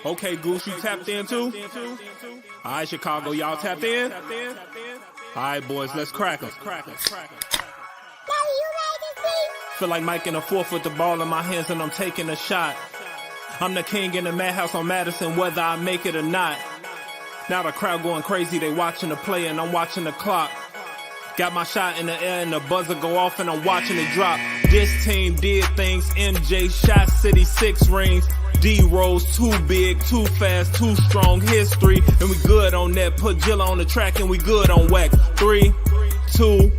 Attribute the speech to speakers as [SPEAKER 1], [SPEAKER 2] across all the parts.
[SPEAKER 1] Okay, Goose, you tapped in too? All right, Chicago, y'all tapped in? All right, boys, let's crack them. Feel like Mike in the fourth with the ball in my hands and I'm taking a shot. I'm the king in the madhouse on Madison, whether I make it or not. Now the crowd going crazy, they watching the play and I'm watching the clock. Got my shot in the air and the buzzer go off and I'm watching it drop. This team did things, MJ shot City 6 rings. D-Rose too big, too fast, too strong, history. And we good on that, put Jilla on the track and we good on wax. 3, 2,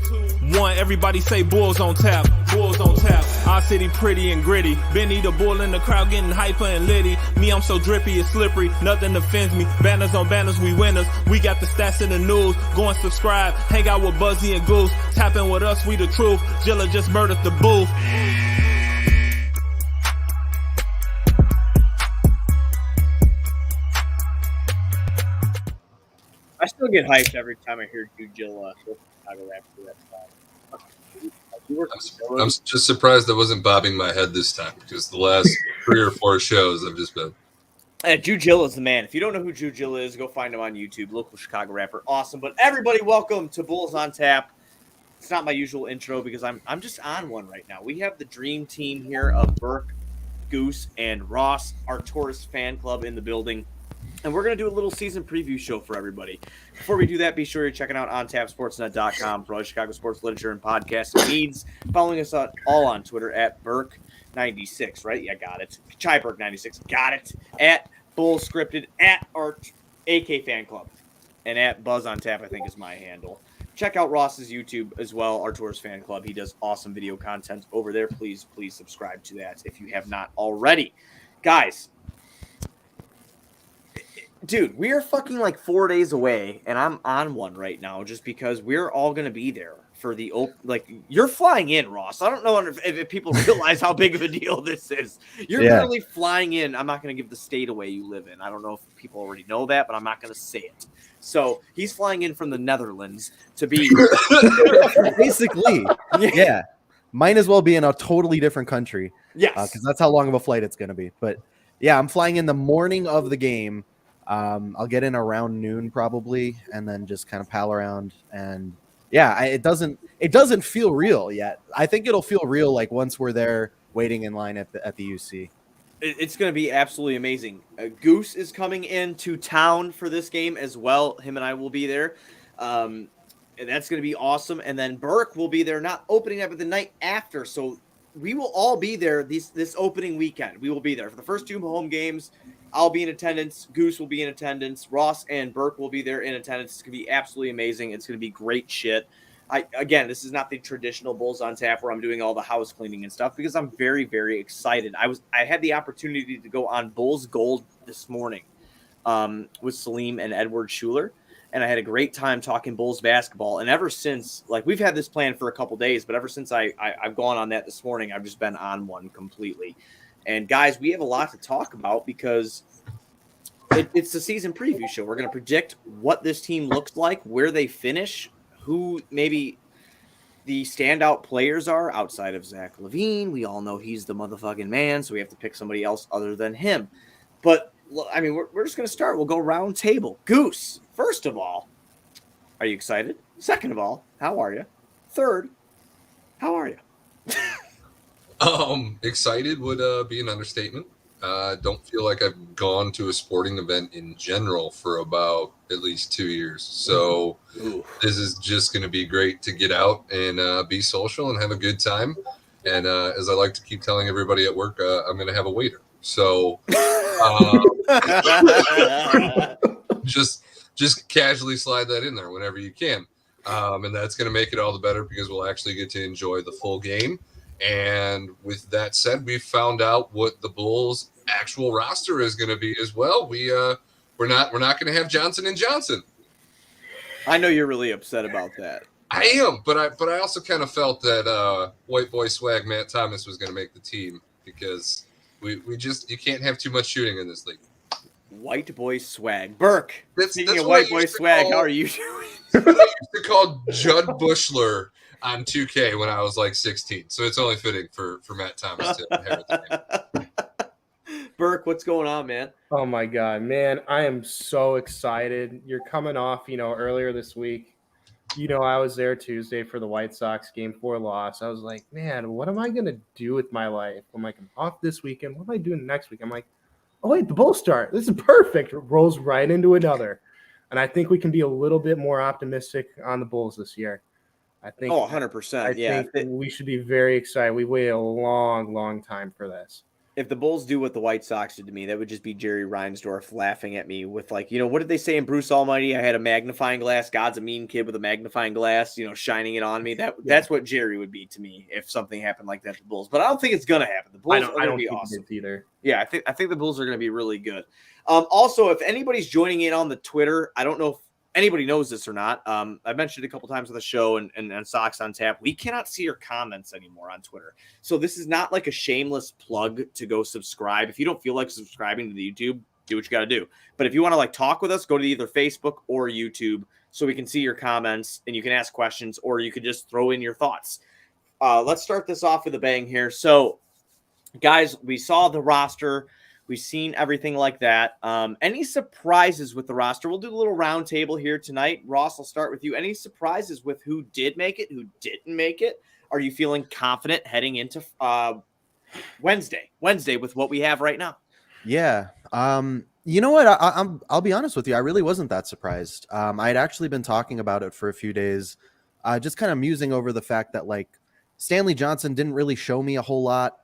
[SPEAKER 1] 1, everybody say Bulls on tap, Bulls on tap. Our city pretty and gritty, Benny the bull in the crowd getting hyper and litty. Me, I'm so drippy, it's slippery, nothing offends me. Banners on banners, we winners. We got the stats in the news, go and subscribe. Hang out with Buzzy and Goose, tapping with us, we the truth. Jilla just murdered the booth.
[SPEAKER 2] I still get hyped every time I hear Jilla Chicago rap for that song.
[SPEAKER 3] I'm just surprised I wasn't bobbing my head this time because the last 3 or 4 shows I've just been.
[SPEAKER 2] Jilla is the man. If you don't know who Jilla is, go find him on YouTube. Local Chicago rapper, awesome. But everybody, welcome to Bulls on Tap. It's not my usual intro because I'm just on one right now. We have the dream team here of Burke, Goose, and Ross, our tourist fan club in the building. And we're going to do a little season preview show for everybody. Before we do that, be sure you're checking out ontapsportsnet.com for all Chicago sports literature and podcast needs. Following us all on Twitter at Burke96, right? Yeah, got it. ChaiBurke96, got it. At Bulls Scripted, at our AK Fan Club, and at BullsOnTap, I think is my handle. Check out Ross's YouTube as well, our Tourist Fan Club. He does awesome video content over there. Please subscribe to that if you have not already. Guys, dude, we are fucking like 4 days away, and I'm on one right now just because we're all going to be there for the you're flying in, Ross. I don't know if people realize how big of a deal this is. You're literally flying in. I'm not going to give the state away you live in. I don't know if people already know that, but I'm not going to say it. So he's flying in from the Netherlands to be
[SPEAKER 4] basically, yeah. Might as well be in a totally different country.
[SPEAKER 2] Yes,
[SPEAKER 4] because that's how long of a flight it's going to be. But yeah, I'm flying in the morning of the game. I'll get in around noon probably, and then just kind of pal around. And yeah, it doesn't feel real yet. I think it'll feel real like once we're there waiting in line at the UC.
[SPEAKER 2] It's going to be absolutely amazing. Goose is coming into town for this game as well. Him and I will be there. And that's going to be awesome. And then Burke will be there, not opening up, but the night after. So we will all be there this opening weekend. We will be there for the first 2 home games. I'll be in attendance. Goose will be in attendance. Ross and Burke will be there in attendance. It's going to be absolutely amazing. It's going to be great shit. Again, this is not the traditional Bulls on Tap where I'm doing all the house cleaning and stuff because I'm very, very excited. I had the opportunity to go on Bulls Gold this morning with Salim and Edward Schuler, and I had a great time talking Bulls basketball. And ever since, like, we've had this plan for a couple days, but ever since I've gone on that this morning, I've just been on one completely. And guys, we have a lot to talk about because it's the season preview show. We're going to predict what this team looks like, where they finish, who maybe the standout players are outside of Zach LaVine. We all know he's the motherfucking man, so we have to pick somebody else other than him. But, I mean, we're just going to start. We'll go round table. Goose, first of all, are you excited? Second of all, how are you? Third, how are you?
[SPEAKER 3] Excited would be an understatement. Don't feel like I've gone to a sporting event in general for about at least 2 years. So This is just going to be great to get out and be social and have a good time. And as I like to keep telling everybody at work, I'm going to have a waiter. So just casually slide that in there whenever you can. And that's going to make it all the better because we'll actually get to enjoy the full game. And with that said, we found out what the Bulls' actual roster is going to be as well. We're not going to have Johnson and Johnson.
[SPEAKER 2] I know you're really upset about that.
[SPEAKER 3] I am, but I also kind of felt that white boy swag Matt Thomas was going to make the team because you can't have too much shooting in this league.
[SPEAKER 2] White boy swag, Burke. Speaking
[SPEAKER 3] that's
[SPEAKER 2] of white boy swag, how are you doing?
[SPEAKER 3] I used to call Judd Bushler on 2K when I was like 16, so it's only fitting for Matt Thomas to inherit the name.
[SPEAKER 2] Burke, what's going on, man?
[SPEAKER 5] Oh my God, man. I am so excited. You're coming off, earlier this week. I was there Tuesday for the White Sox game 4 loss. I was like, man, what am I going to do with my life? I'm like, I'm off this weekend. What am I doing next week? I'm like, oh, wait, the Bulls start. This is perfect. It rolls right into another. And I think we can be a little bit more optimistic on the Bulls this year. I think,
[SPEAKER 2] 100%.
[SPEAKER 5] I think we should be very excited. We waited a long, long time for this.
[SPEAKER 2] If the Bulls do what the White Sox did to me, that would just be Jerry Reinsdorf laughing at me with what did they say in Bruce Almighty? I had a magnifying glass. God's a mean kid with a magnifying glass, shining it on me. That's what Jerry would be to me if something happened like that to the Bulls. But I don't think it's going to happen. The Bulls are going to be awesome
[SPEAKER 5] either.
[SPEAKER 2] Yeah, I think the Bulls are going to be really good. Also, if anybody's joining in on the Twitter, I don't know if anybody knows this or not. I mentioned it a couple times on the show and on Sox on Tap. We cannot see your comments anymore on Twitter. So this is not like a shameless plug to go subscribe. If you don't feel like subscribing to the YouTube, do what you got to do. But if you want to talk with us, go to either Facebook or YouTube so we can see your comments and you can ask questions or you could just throw in your thoughts. Let's start this off with a bang here. So, guys, we saw the roster. We've seen everything like that. Any surprises with the roster? We'll do a little round table here tonight. Ross, I'll start with you. Any surprises with who did make it, who didn't make it? Are you feeling confident heading into Wednesday with what we have right now?
[SPEAKER 4] Yeah. You know what? I'll be honest with you. I really wasn't that surprised. I had actually been talking about it for a few days, just kind of musing over the fact that Stanley Johnson didn't really show me a whole lot.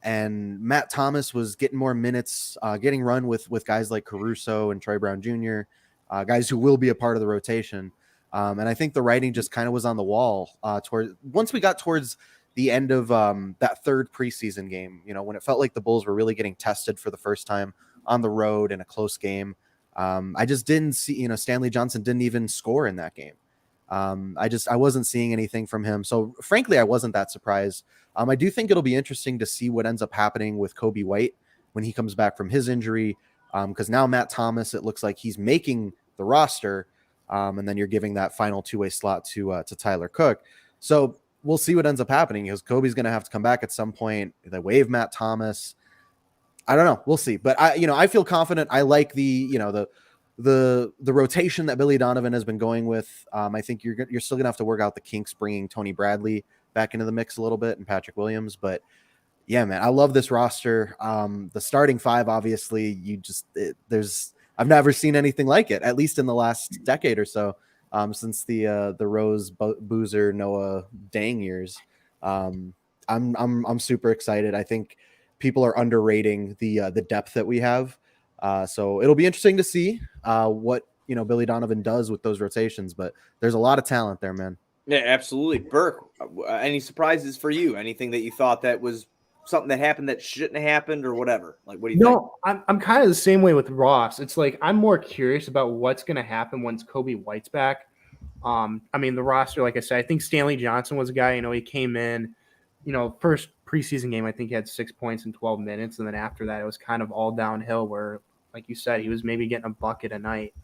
[SPEAKER 4] And Matt Thomas was getting more minutes, getting run with guys like Caruso and Troy Brown Jr., guys who will be a part of the rotation. And I think the writing just kind of was on the wall once we got towards the end of that third preseason game, when it felt like the Bulls were really getting tested for the first time on the road in a close game. I just didn't see, Stanley Johnson didn't even score in that game. I wasn't seeing anything from him. So frankly, I wasn't that surprised. I do think it'll be interesting to see what ends up happening with Kobe White when he comes back from his injury. Because now Matt Thomas, it looks like he's making the roster. And then you're giving that final two-way slot to Tyler Cook. So we'll see what ends up happening because Kobe's going to have to come back at some point. They waive Matt Thomas. I don't know. We'll see. But I feel confident. I like the rotation that Billy Donovan has been going with. I think you're still gonna have to work out the kinks bringing Tony Bradley back into the mix a little bit and Patrick Williams. But yeah, man, I love this roster. The starting five, obviously, I've never seen anything like it, at least in the last decade or so, since the Rose, Boozer, Noah Dang years. I'm super excited. I think people are underrating the depth that we have. So it'll be interesting to see what Billy Donovan does with those rotations, but there's a lot of talent there, man.
[SPEAKER 2] Yeah, absolutely. Burke, any surprises for you? Anything that you thought that was something that happened that shouldn't have happened or whatever? What do you think?
[SPEAKER 5] No, I'm kind of the same way with Ross. It's I'm more curious about what's going to happen once Kobe White's back. The roster, like I said, I think Stanley Johnson was a guy, he came in, first preseason game, I think he had 6 points in 12 minutes. And then after that, it was kind of all downhill where, like you said, he was maybe getting a bucket a night.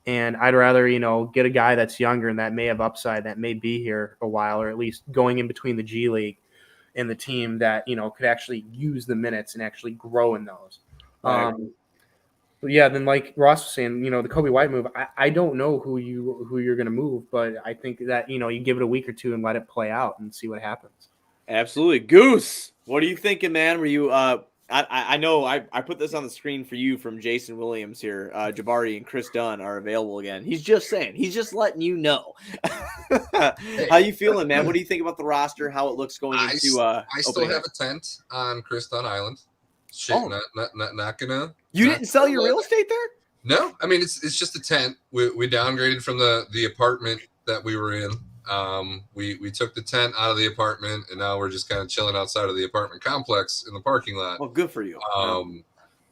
[SPEAKER 5] And I'd rather, get a guy that's younger and that may have upside, that may be here a while, or at least going in between the G League and the team that, could actually use the minutes and actually grow in those.
[SPEAKER 2] Right.
[SPEAKER 5] But yeah, then like Ross was saying, the Kobe White move, I don't know who you're going to move, but I think that, you give it a week or two and let it play out and see what happens.
[SPEAKER 2] Absolutely. Goose, what are you thinking, man? Were you I know I put this on the screen for you from Jason Williams here. Jabari and Chris Dunn are available again. He's just saying. He's just letting you know. How you feeling, man? What do you think about the roster? How it looks going into
[SPEAKER 3] I still have a tent on Chris Dunn Island. Shit, not gonna.
[SPEAKER 2] You didn't sell your real estate there?
[SPEAKER 3] No, it's just a tent. We downgraded from the apartment that we were in. We took the tent out of the apartment and now we're just kind of chilling outside of the apartment complex in the parking lot.
[SPEAKER 2] Well, good for you.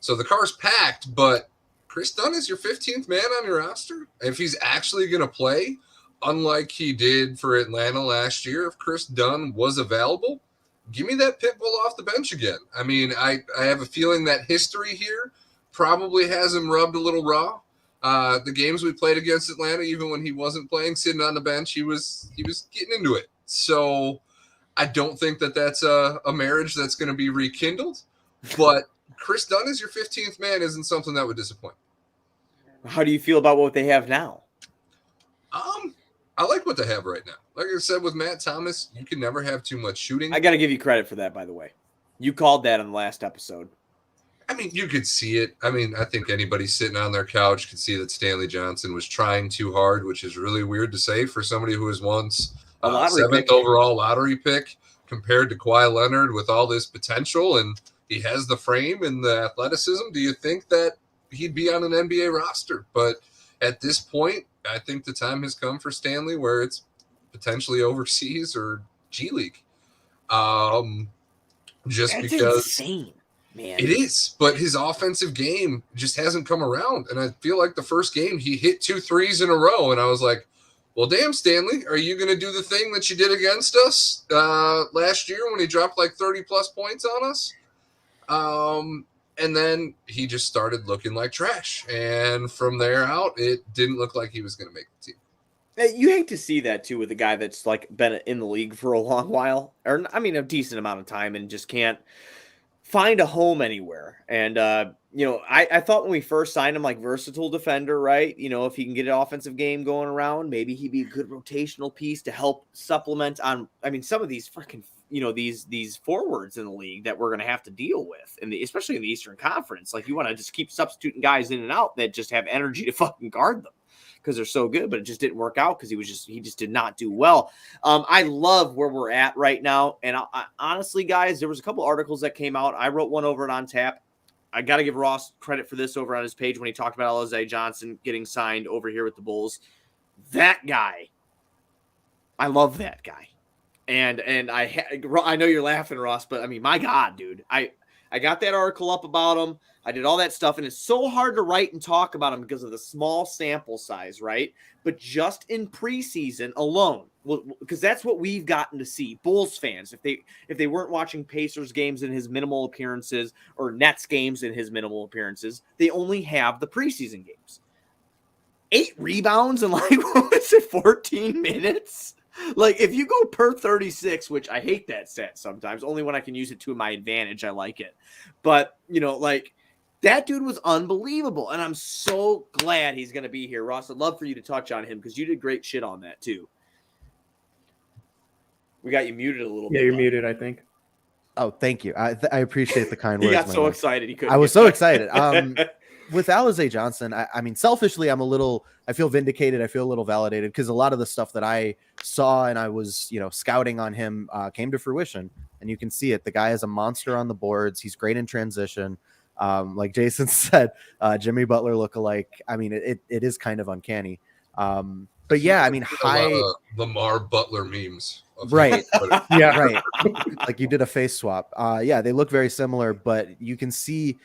[SPEAKER 3] So the car's packed, but Chris Dunn is your 15th man on your roster. If he's actually going to play, unlike he did for Atlanta last year, if Chris Dunn was available, give me that pit bull off the bench again. I have a feeling that history here probably has him rubbed a little raw. The games we played against Atlanta, even when he wasn't playing, sitting on the bench, he was getting into it. So I don't think that that's a marriage that's going to be rekindled. But Chris Dunn as your 15th man isn't something that would disappoint.
[SPEAKER 2] How do you feel about what they have now?
[SPEAKER 3] I like what they have right now. Like I said, with Matt Thomas, you can never have too much shooting.
[SPEAKER 2] I got to give you credit for that, by the way. You called that on the last episode.
[SPEAKER 3] I mean, you could see it. I mean, I think anybody sitting on their couch could see that Stanley Johnson was trying too hard, which is really weird to say for somebody who was once
[SPEAKER 2] A lottery
[SPEAKER 3] 7th
[SPEAKER 2] pick.
[SPEAKER 3] overall lottery pick compared to Kawhi Leonard with all this potential, and he has the frame and the athleticism. Do you think that he'd be on an NBA roster? But at this point, I think the time has come for Stanley where it's potentially overseas or G League. Just
[SPEAKER 2] That's
[SPEAKER 3] because
[SPEAKER 2] insane, man.
[SPEAKER 3] it is, but his offensive game just hasn't come around. And I feel like the first game he hit 2 threes in a row, and I was like, well, damn, Stanley, are you going to do the thing that you did against us last year when he dropped like 30-plus points on us? And then he just started looking like trash. And from there out, it didn't look like he was going to make the team.
[SPEAKER 2] You hate to see that, too, with a guy that's like been in the league for a long while, or I mean, a decent amount of time, and just can't find a home anywhere. And, I thought when we first signed him, like versatile defender, right? If he can get an offensive game going around, maybe he'd be a good rotational piece to help supplement on, some of these freaking, these forwards in the league that we're going to have to deal with, especially in the Eastern Conference. Like, you want to just keep substituting guys in and out that just have energy to fucking guard them, because they're so good, but it just didn't work out because he just did not do well. I love where we're at right now. And I honestly, guys, there was a couple articles that came out. I wrote one over at OnTap. I got to give Ross credit for this over on his page when he talked about Alizé Johnson getting signed over here with the Bulls. That guy, I love that guy. And I know you're laughing, Ross, but my God, dude, I got that article up about him. I did all that stuff, and it's so hard to write and talk about him because of the small sample size, right? But just in preseason alone, because that's what we've gotten to see. Bulls fans, if they weren't watching Pacers games in his minimal appearances or Nets games in his minimal appearances, they only have the preseason games. 8 rebounds in 14 minutes? Like, if you go per 36, which I hate that stat sometimes, only when I can use it to my advantage, I like it. But, that dude was unbelievable, and I'm so glad he's going to be here. Ross, I'd love for you to touch on him because you did great shit on that, too. We got you muted a little bit.
[SPEAKER 5] Yeah, you're muted, I think.
[SPEAKER 4] Oh, thank you. I appreciate the kind
[SPEAKER 2] He
[SPEAKER 4] words.
[SPEAKER 2] got so excited he couldn't.
[SPEAKER 4] I was so excited. With Alizé Johnson, selfishly, I feel vindicated. I feel a little validated because a lot of the stuff that I saw and I was, scouting on him came to fruition. And you can see it. The guy is a monster on the boards. He's great in transition. Like Jason said, Jimmy Butler lookalike. It is kind of uncanny. But yeah, high
[SPEAKER 3] Lamar Butler memes.
[SPEAKER 4] Right.
[SPEAKER 5] Yeah.
[SPEAKER 4] Right. Like you did a face swap. Yeah, they look very similar, but you can see.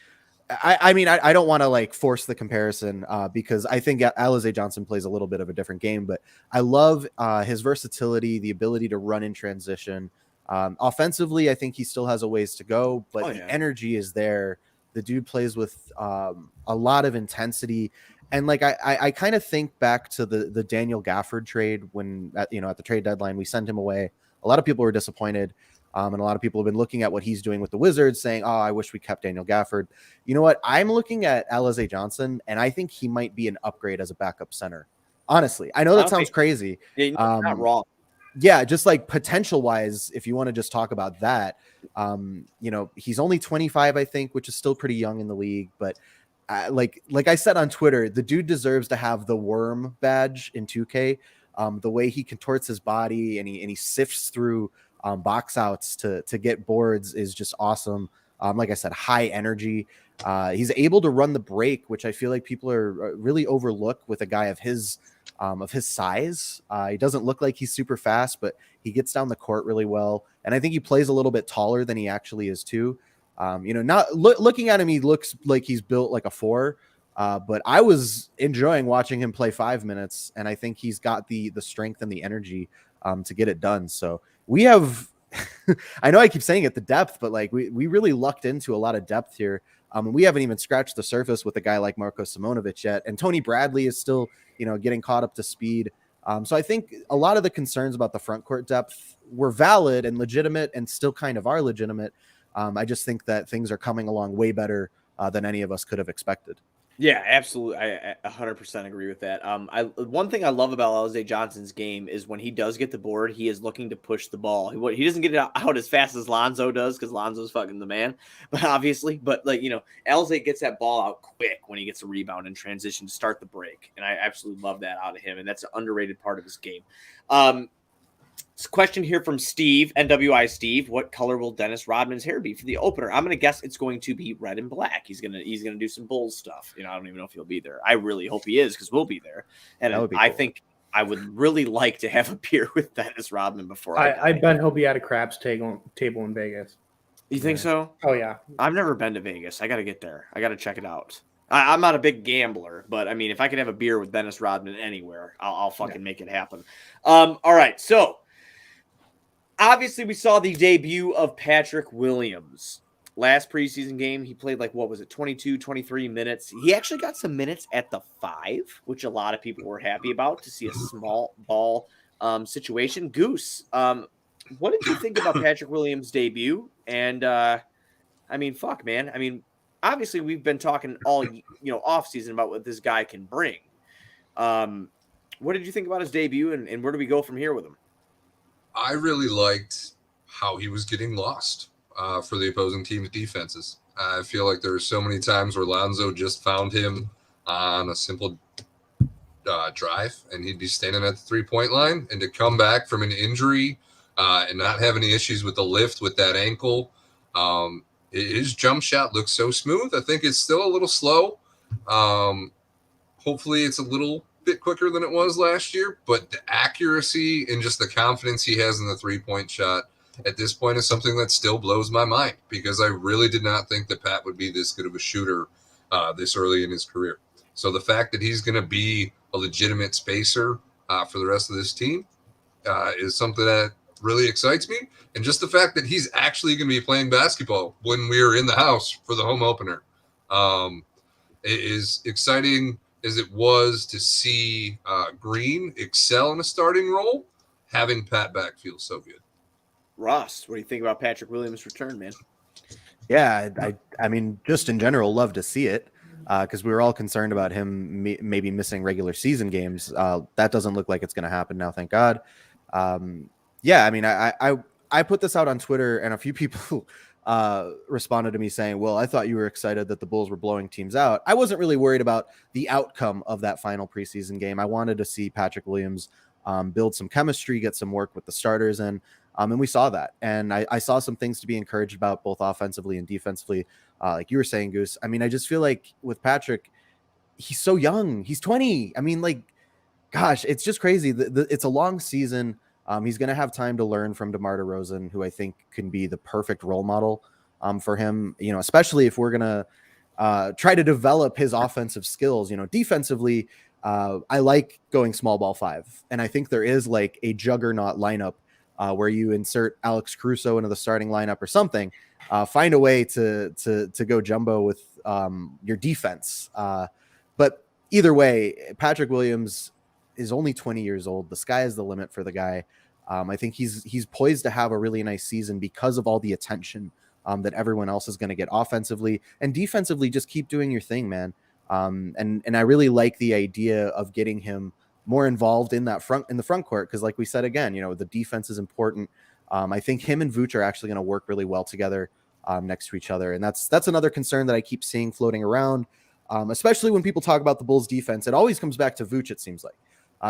[SPEAKER 4] I don't want to force the comparison because I think Alizé Johnson plays a little bit of a different game, but I love his versatility, the ability to run in transition. Offensively, I think he still has a ways to go, but the energy is there. The dude plays with a lot of intensity. And I kind of think back to the Daniel Gafford trade when at the trade deadline, we sent him away. A lot of people were disappointed. And a lot of people have been looking at what he's doing with the Wizards saying, oh, I wish we kept Daniel Gafford. You know what? I'm looking at Alizé Johnson, and I think he might be an upgrade as a backup center. Honestly, I know that sounds crazy.
[SPEAKER 2] Yeah, you're not wrong.
[SPEAKER 4] Yeah, just potential wise, if you want to just talk about that, he's only 25, I think, which is still pretty young in the league. But like I said on Twitter, the dude deserves to have the worm badge in 2K. The way he contorts his body and he sifts through box outs to get boards is just awesome. Like I said, high energy. He's able to run the break, which I feel like people are really overlook with a guy of his size. He doesn't look like he's super fast, but he gets down the court really well. And I think he plays a little bit taller than he actually is too. Not looking at him, he looks like he's built like a 4. But I was enjoying watching him play 5 minutes, and I think he's got the strength and the energy to get it done. So we have, I know I keep saying it, the depth, but we really lucked into a lot of depth here. And we haven't even scratched the surface with a guy like Marko Simonovic yet. And Tony Bradley is still, getting caught up to speed. So I think a lot of the concerns about the front court depth were valid and legitimate and still kind of are legitimate. I just think that things are coming along way better than any of us could have expected.
[SPEAKER 2] Yeah, absolutely. I 100% agree with that. One thing I love about LJ Johnson's game is when he does get the board, he is looking to push the ball. He doesn't get it out as fast as Lonzo does because Lonzo's fucking the man, but obviously, LJ gets that ball out quick when he gets a rebound and transition to start the break, and I absolutely love that out of him, and that's an underrated part of his game. Question here from Steve, NWI Steve. What color will Dennis Rodman's hair be for the opener? I'm going to guess it's going to be red and black. He's going to do some Bulls stuff. I don't even know if he'll be there. I really hope he is because we'll be there. And I think I would really like to have a beer with Dennis Rodman before
[SPEAKER 5] I bet he'll be at a craps table in Vegas.
[SPEAKER 2] You think so?
[SPEAKER 5] Oh, yeah.
[SPEAKER 2] I've never been to Vegas. I got to get there. I got to check it out. I'm not a big gambler, but I mean, if I could have a beer with Dennis Rodman anywhere, I'll fucking make it happen. All right. So, obviously, we saw the debut of Patrick Williams. Last preseason game, he played 22, 23 minutes. He actually got some minutes at the 5, which a lot of people were happy about to see a small ball situation. Goose, what did you think about Patrick Williams' debut? And, fuck, man. I mean, obviously, we've been talking all, offseason about what this guy can bring. What did you think about his debut, and where do we go from here with him?
[SPEAKER 3] I really liked how he was getting lost for the opposing team's defenses. I feel like there were so many times where Lonzo just found him on a simple drive, and he'd be standing at the three-point line, and to come back from an injury and not have any issues with the lift with that ankle, his jump shot looks so smooth. I think it's still a little slow. Hopefully it's a little bit quicker than it was last year, but the accuracy and just the confidence he has in the three-point shot at this point is something that still blows my mind, because I really did not think that Pat would be this good of a shooter this early in his career. So the fact that he's going to be a legitimate spacer for the rest of this team is something that really excites me. And just the fact that he's actually going to be playing basketball when we're in the house for the home opener it is exciting as it was to see Green excel in a starting role. Having Pat back feels so good.
[SPEAKER 2] Ross, what do you think about Patrick Williams' return, man?
[SPEAKER 4] Yeah, I mean, just in general, love to see it because we were all concerned about him maybe missing regular season games. That doesn't look like it's going to happen now, thank God. Yeah, I mean, I put this out on Twitter, and a few people responded to me saying, well, I thought you were excited that the Bulls were blowing teams out. I wasn't really worried about the outcome of that final preseason game. I wanted to see Patrick Williams build some chemistry, get some work with the starters, and we saw that. And I saw some things to be encouraged about, both offensively and defensively. Like you were saying, Goose, I mean, I just feel like with Patrick, he's so young. He's 20. I mean, gosh, it's just crazy. It's a long season. He's going to have time to learn from DeMar DeRozan, who I think can be the perfect role model for him, especially if we're going to try to develop his offensive skills. Defensively, I like going small ball 5. And I think there is a juggernaut lineup where you insert Alex Caruso into the starting lineup or something, find a way to go jumbo with your defense. But either way, Patrick Williams is only 20 years old. The sky is the limit for the guy. I think he's poised to have a really nice season because of all the attention that everyone else is going to get offensively and defensively. Just keep doing your thing, man. And I really like the idea of getting him more involved in the front court. Cause like we said, again, the defense is important. I think him and Vooch are actually going to work really well together next to each other. And that's another concern that I keep seeing floating around, especially when people talk about the Bulls defense. It always comes back to Vooch, it seems like.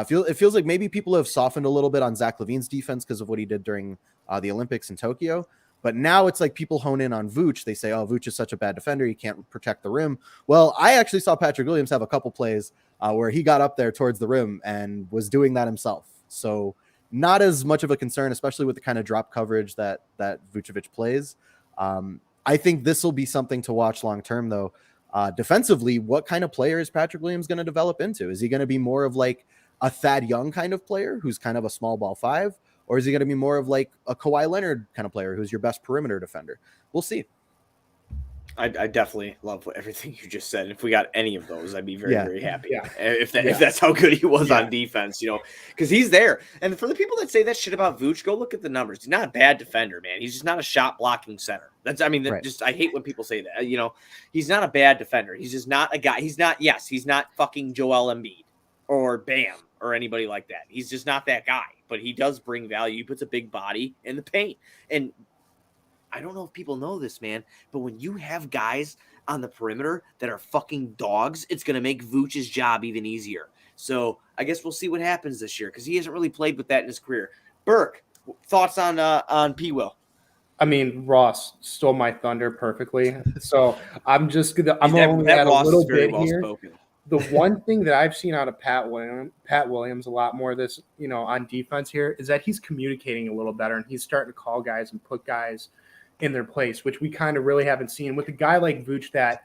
[SPEAKER 4] It feels like maybe people have softened a little bit on Zach LaVine's defense because of what he did during the Olympics in Tokyo. But now it's like people hone in on Vooch. They say, oh, Vooch is such a bad defender. He can't protect the rim. Well, I actually saw Patrick Williams have a couple plays where he got up there towards the rim and was doing that himself. So not as much of a concern, especially with the kind of drop coverage that Vucevic plays. I think this will be something to watch long-term, though. Defensively, what kind of player is Patrick Williams going to develop into? Is he going to be more of a Thad Young kind of player who's kind of a small ball 5? Or is he going to be more of a Kawhi Leonard kind of player who's your best perimeter defender? We'll see.
[SPEAKER 2] I definitely love everything you just said. And if we got any of those, I'd be very,
[SPEAKER 4] Yeah.
[SPEAKER 2] very happy.
[SPEAKER 5] Yeah.
[SPEAKER 2] If that's how good he was on defense, because he's there. And for the people that say that shit about Vooch, go look at the numbers. He's not a bad defender, man. He's just not a shot blocking center.
[SPEAKER 4] Right.
[SPEAKER 2] I hate when people say that. He's not a bad defender. He's just not a guy. He's not fucking Joel Embiid or Bam or anybody like that. He's just not that guy. But he does bring value. He puts a big body in the paint. And I don't know if people know this, man, but when you have guys on the perimeter that are fucking dogs, it's going to make Vooch's job even easier. So I guess we'll see what happens this year because he hasn't really played with that in his career. Burke, thoughts on P. Will?
[SPEAKER 5] I mean, Ross stole my thunder perfectly. So I'm only
[SPEAKER 2] that
[SPEAKER 5] at a
[SPEAKER 2] Ross
[SPEAKER 5] little
[SPEAKER 2] is very
[SPEAKER 5] bit
[SPEAKER 2] well
[SPEAKER 5] here.
[SPEAKER 2] spoken.
[SPEAKER 5] The one thing that I've seen out of Pat Williams a lot more this, on defense here is that he's communicating a little better and he's starting to call guys and put guys in their place, which we kind of really haven't seen with a guy like Vooch that,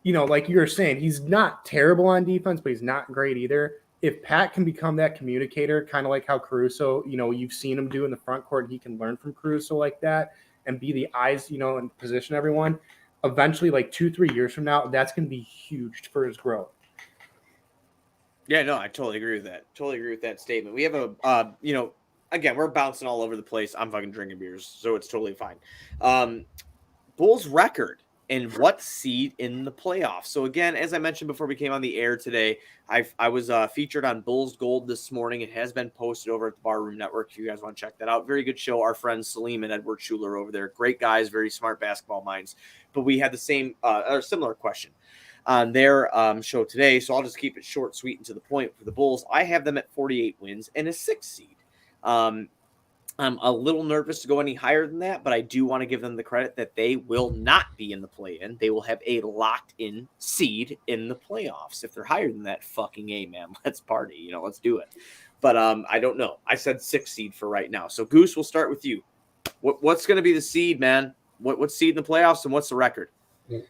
[SPEAKER 5] like you were saying, he's not terrible on defense, but he's not great either. If Pat can become that communicator, kind of like how Caruso, you've seen him do in the front court, and he can learn from Caruso like that and be the eyes, and position everyone, eventually, like 2-3 years from now, that's going to be huge for his growth.
[SPEAKER 2] Yeah, no, I totally agree with that. Totally agree with that statement. We have again, we're bouncing all over the place. I'm fucking drinking beers, so it's totally fine. Bulls record and what seed in the playoffs. So again, as I mentioned before we came on the air today, I was featured on Bulls Gold this morning. It has been posted over at the Barroom Network if you guys want to check that out. Very good show. Our friends Salim and Edward Schuler over there. Great guys, very smart basketball minds. But we had the same or similar question on their show today. So I'll just keep it short, sweet, and to the point for the Bulls. I have them at 48 wins and a 6th seed. I'm a little nervous to go any higher than that, but I do want to give them the credit that they will not be in the play-in. They will have a locked-in seed in the playoffs. If they're higher than that, fucking A, man. Let's party. Let's do it. But I don't know. I said 6th seed for right now. So, Goose, we'll start with you. What's going to be the seed, man? What's seed in the playoffs, and what's the record?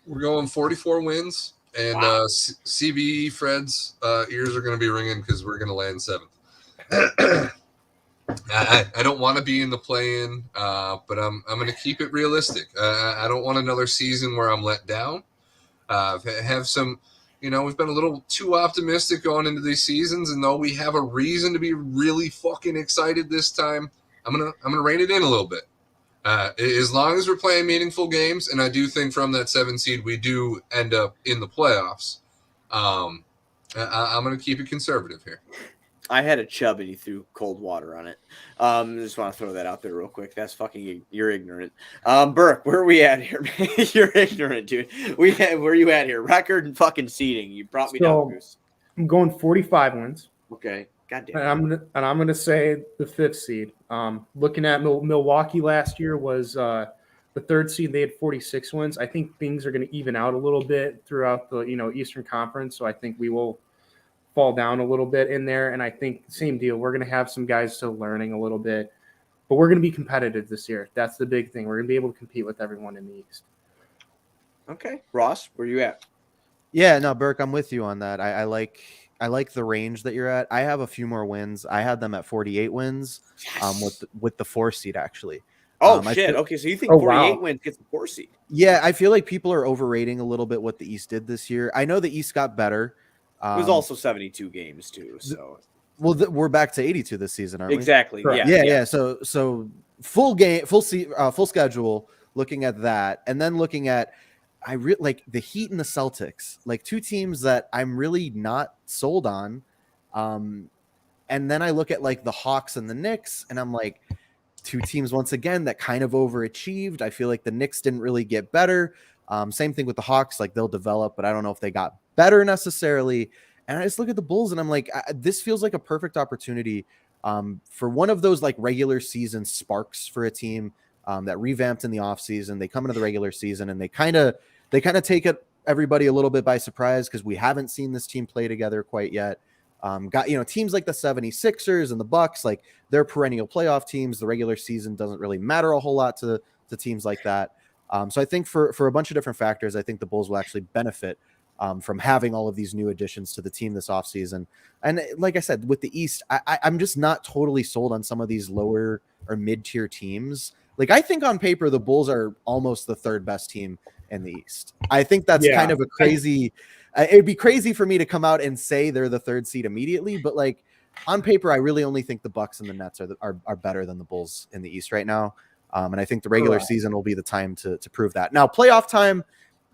[SPEAKER 3] We're going 44 wins, and
[SPEAKER 2] Wow.
[SPEAKER 3] CBE Fred's ears are going to be ringing because we're going to land 7th. I don't want to be in the play-in, but I'm going to keep it realistic. I don't want another season where I'm let down. Have some, we've been a little too optimistic going into these seasons, and though we have a reason to be really fucking excited this time, I'm gonna rein it in a little bit. As long as we're playing meaningful games, and I do think from that 7 seed we do end up in the playoffs. I'm going to keep it conservative here.
[SPEAKER 2] I had a chub and he threw cold water on it. Just want to throw that out there real quick. That's you're ignorant. Burke, where are we at here? You're ignorant, dude. Where are you at here? Record and fucking seeding. You brought me down, Goose.
[SPEAKER 5] I'm going 45 wins.
[SPEAKER 2] Okay. Goddamn.
[SPEAKER 5] And I'm gonna say the 5th seed. Looking at Milwaukee last year was the 3rd seed. They had 46 wins. I think things are going to even out a little bit throughout the Eastern Conference. So I think we will fall down a little bit in there. And I think same deal. We're going to have some guys still learning a little bit, but we're going to be competitive this year. That's the big thing. We're going to be able to compete with everyone in the East.
[SPEAKER 2] Okay. Ross, where are you at?
[SPEAKER 4] Yeah, no, Burke, I'm with you on that. I like the range that you're at. I have a few more wins. I had them at 48 wins,
[SPEAKER 2] Yes.
[SPEAKER 4] with the 4 seed actually.
[SPEAKER 2] Oh shit. Okay, so you think 48 wins gets the 4 seed?
[SPEAKER 4] Yeah, I feel like people are overrating a little bit what the East did this year. I know the East got better.
[SPEAKER 2] It was also 72 games too. So
[SPEAKER 4] we're back to 82 this season, aren't we?
[SPEAKER 2] Exactly.
[SPEAKER 5] Correct.
[SPEAKER 2] Yeah.
[SPEAKER 4] So full schedule. Looking at that, and then looking at like the Heat and the Celtics, like 2 teams that I'm really not sold on. And then I look at like the Hawks and the Knicks, and I'm like, 2 teams once again that kind of overachieved. I feel like the Knicks didn't really get better. Same thing with the Hawks, like they'll develop, but I don't know if they got better necessarily. And I just look at the Bulls and I'm like, this feels like a perfect opportunity for one of those like regular season sparks for a team that revamped in the offseason. They come into the regular season and they kind of take everybody a little bit by surprise because we haven't seen this team play together quite yet. Got teams like the 76ers and the Bucks, like they're perennial playoff teams. The regular season doesn't really matter a whole lot to teams like that. So I think for a bunch of different factors, I think the Bulls will actually benefit from having all of these new additions to the team this offseason. And like I said, with the East, I'm just not totally sold on some of these lower or mid-tier teams. Like I think on paper, the Bulls are almost the 3rd best team in the East. I think that's
[SPEAKER 5] Yeah.
[SPEAKER 4] kind of a crazy. It'd be crazy for me to come out and say they're the third seed immediately, but like on paper, I really only think the Bucks and the Nets are better than the Bulls in the East right now. And I think the regular season will be the time to prove that. Now, playoff time,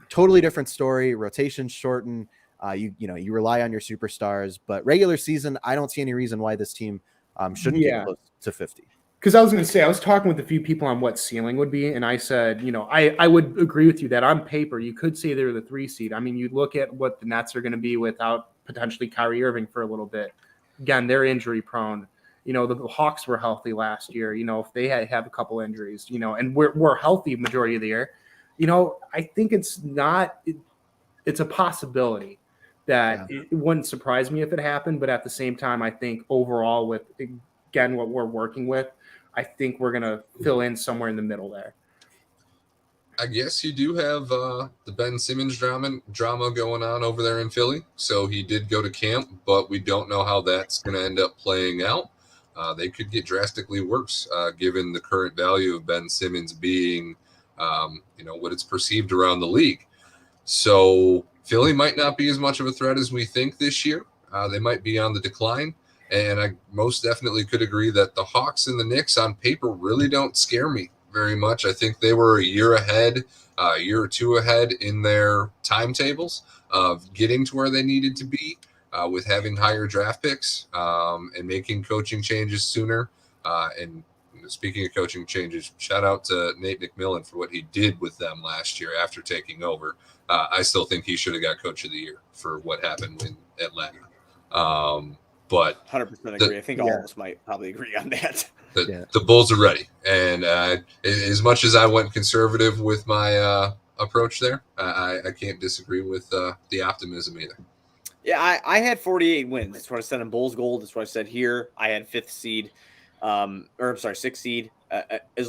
[SPEAKER 4] totally different story. Rotations shorten. You rely on your superstars, but regular season, I don't see any reason why this team shouldn't get close to 50.
[SPEAKER 5] Because I was going to say, I was talking with a few people on what ceiling would be, and I said, I would agree with you that on paper, you could say they're the 3 seed. I mean, you look at what the Nets are going to be without potentially Kyrie Irving for a little bit. Again, they're injury prone. The Hawks were healthy last year. If they have a couple injuries, and we're healthy majority of the year, I think it's a possibility that it wouldn't surprise me if it happened. But at the same time, I think overall with, again, what we're working with, I think we're going to fill in somewhere in the middle there.
[SPEAKER 3] I guess you do have the Ben Simmons drama going on over there in Philly. So he did go to camp, but we don't know how that's going to end up playing out. They could get drastically worse given the current value of Ben Simmons being, what it's perceived around the league. So Philly might not be as much of a threat as we think this year. They might be on the decline. And I most definitely could agree that the Hawks and the Knicks on paper really don't scare me very much. I think they were a year or two ahead in their timetables of getting to where they needed to be with having higher draft picks and making coaching changes sooner. And speaking of coaching changes, shout out to Nate McMillan for what he did with them last year after taking over. I still think he should have got Coach of the Year for what happened in Atlanta. But
[SPEAKER 2] 100% agree. I think all of us might probably agree on that.
[SPEAKER 3] The Bulls are ready. And as much as I went conservative with my approach there, I can't disagree with the optimism either.
[SPEAKER 2] Yeah, I had 48 wins. That's what I said in Bulls Gold. That's what I said here. I had 6th seed. As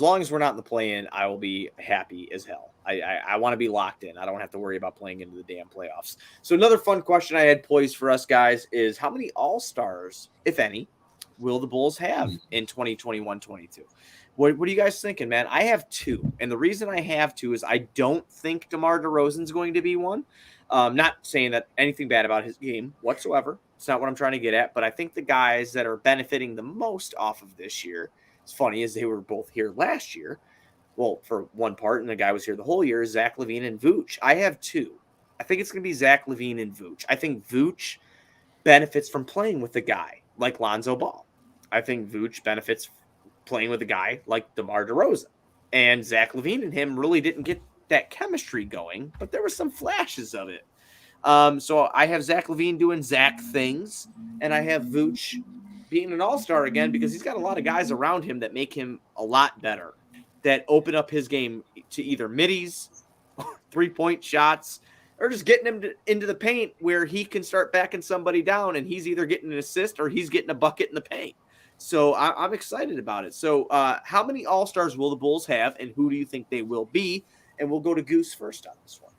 [SPEAKER 2] long as we're not in the play-in, I will be happy as hell. I want to be locked in. I don't have to worry about playing into the damn playoffs. So another fun question I had poised for us guys is how many All-Stars, if any, will the Bulls have in 2021-22? What are you guys thinking, man? I have 2. And the reason I have 2 is I don't think DeMar DeRozan's going to be one. Not saying that anything bad about his game whatsoever. It's not what I'm trying to get at. But I think the guys that are benefiting the most off of this year, it's funny, as they were both here last year. Well, for one part, and the guy was here the whole year, is Zach LaVine and Vooch. I have 2. I think it's going to be Zach LaVine and Vooch. I think Vooch benefits from playing with a guy like Lonzo Ball. I think Vooch benefits playing with a guy like DeMar DeRozan. And Zach LaVine and him really didn't get that chemistry going, but there were some flashes of it. So I have Zach LaVine doing Zach things, and I have Vooch being an all-star again because he's got a lot of guys around him that make him a lot better, that open up his game to either middies, 3-point shots, or just getting him into the paint where he can start backing somebody down and he's either getting an assist or he's getting a bucket in the paint. So I'm excited about it. So how many All-Stars will the Bulls have, and who do you think they will be? And we'll go to Goose first on this one.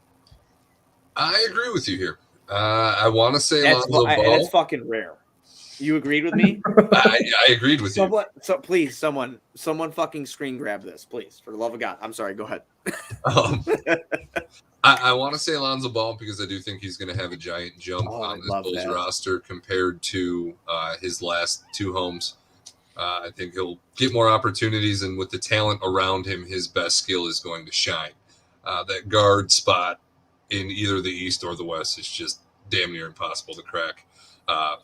[SPEAKER 3] I agree with you here. I want to say Lonzo Ball.
[SPEAKER 2] That's fucking rare. You agreed with me?
[SPEAKER 3] I agreed with you.
[SPEAKER 2] So please, someone fucking screen grab this, please, for the love of God. I'm sorry. Go ahead.
[SPEAKER 3] I want to say Lonzo Ball because I do think he's going to have a giant jump on this Bulls roster compared to his last 2 homes. I think he'll get more opportunities, and with the talent around him, his best skill is going to shine. That guard spot in either the East or the West is just damn near impossible to crack.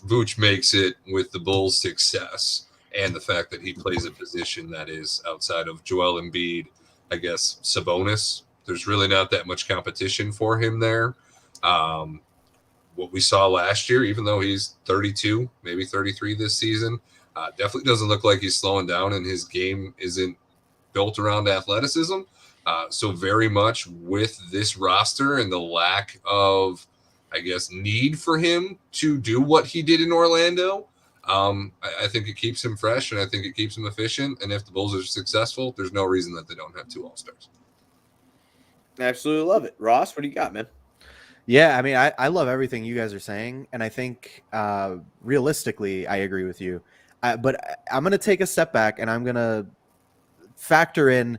[SPEAKER 3] Vooch makes it with the Bulls' success and the fact that he plays a position that is outside of Joel Embiid, I guess, Sabonis. There's really not that much competition for him there. What we saw last year, even though he's 32, maybe 33 this season, definitely doesn't look like he's slowing down, and his game isn't built around athleticism. So very much with this roster and the lack of, I guess, need for him to do what he did in Orlando, I think it keeps him fresh, and I think it keeps him efficient. And if the Bulls are successful, there's no reason that they don't have 2 All-Stars.
[SPEAKER 2] Absolutely love it. Ross, what do you got, man?
[SPEAKER 4] Yeah, I mean, I love everything you guys are saying, and I think realistically, I agree with you. But I'm going to take a step back, and I'm going to factor in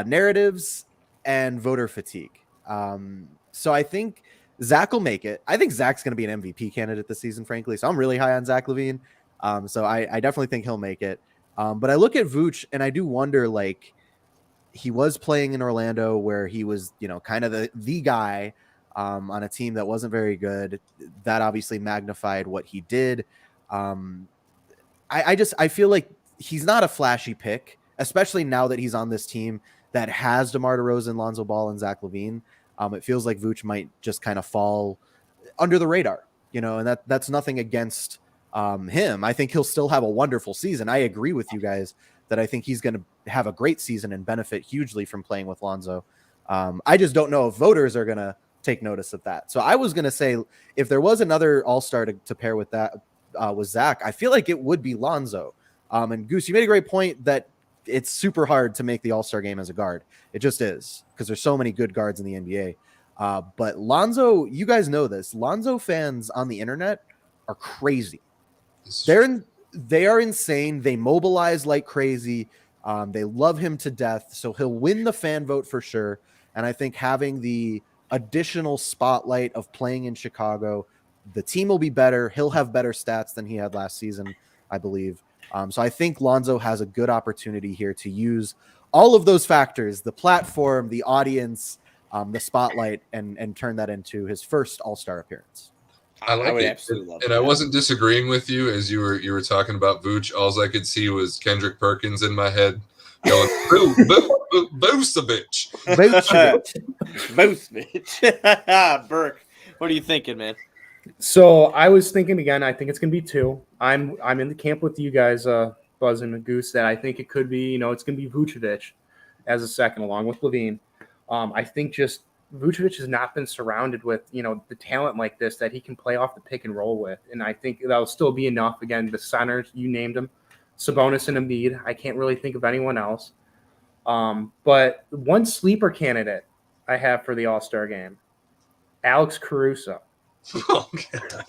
[SPEAKER 4] narratives and voter fatigue. So I think Zach will make it. I think Zach's going to be an MVP candidate this season, frankly. So I'm really high on Zach LaVine. So I definitely think he'll make it. But I look at Vooch and I do wonder, like, he was playing in Orlando where he was, kind of the guy on a team that wasn't very good. That obviously magnified what he did. I feel like he's not a flashy pick, especially now that he's on this team that has DeMar DeRozan, Lonzo Ball, and Zach LaVine. It feels like Vooch might just kind of fall under the radar, and that's nothing against him. I think he'll still have a wonderful season. I agree with you guys that I think he's going to have a great season and benefit hugely from playing with Lonzo. I just don't know if voters are going to take notice of that. So I was going to say, if there was another all-star to pair with that, with Zach, I feel like it would be Lonzo. And Goose, you made a great point that it's super hard to make the all-star game as a guard. It just is, because there's so many good guards in the NBA. But Lonzo, you guys know this. Lonzo fans on the internet are crazy. They are insane. They mobilize like crazy. They love him to death. So he'll win the fan vote for sure. And I think having the additional spotlight of playing in Chicago, the team will be better. He'll have better stats than he had last season, I believe. So I think Lonzo has a good opportunity here to use all of those factors, the platform, the audience, the spotlight, and turn that into his first all-star appearance.
[SPEAKER 3] I would
[SPEAKER 2] absolutely love it.
[SPEAKER 3] And I wasn't disagreeing with you as you were talking about Vooch. All I could see was Kendrick Perkins in my head going, Boosevich.
[SPEAKER 2] Boosevich. Burke, what are you thinking, man?
[SPEAKER 5] So I was thinking again. I think it's gonna be 2. I'm in the camp with you guys, Buzz and Goose. That I think it could be. It's gonna be Vucevic as a second, along with LaVine. I think just Vucevic has not been surrounded with the talent like this that he can play off the pick and roll with, and I think that'll still be enough. Again, the centers, you named them, Sabonis and Embiid. I can't really think of anyone else. But one sleeper candidate I have for the All-Star game, Alex Caruso.
[SPEAKER 3] Oh, God.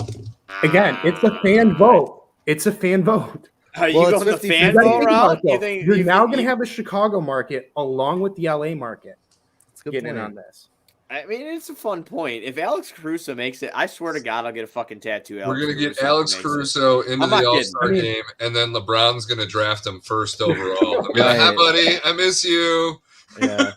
[SPEAKER 5] Again, it's a fan vote. It's a fan vote.
[SPEAKER 2] Are you going the fan vote route?
[SPEAKER 5] You're now going to have a Chicago market along with the LA market getting in on this.
[SPEAKER 2] I mean, it's a fun point. If Alex Caruso makes it, I swear to God, I'll get a fucking tattoo.
[SPEAKER 3] We're going to get Alex Caruso into the All-Star game, and then LeBron's going to draft him first overall. I mean, hi, buddy. I miss you.
[SPEAKER 4] Yeah.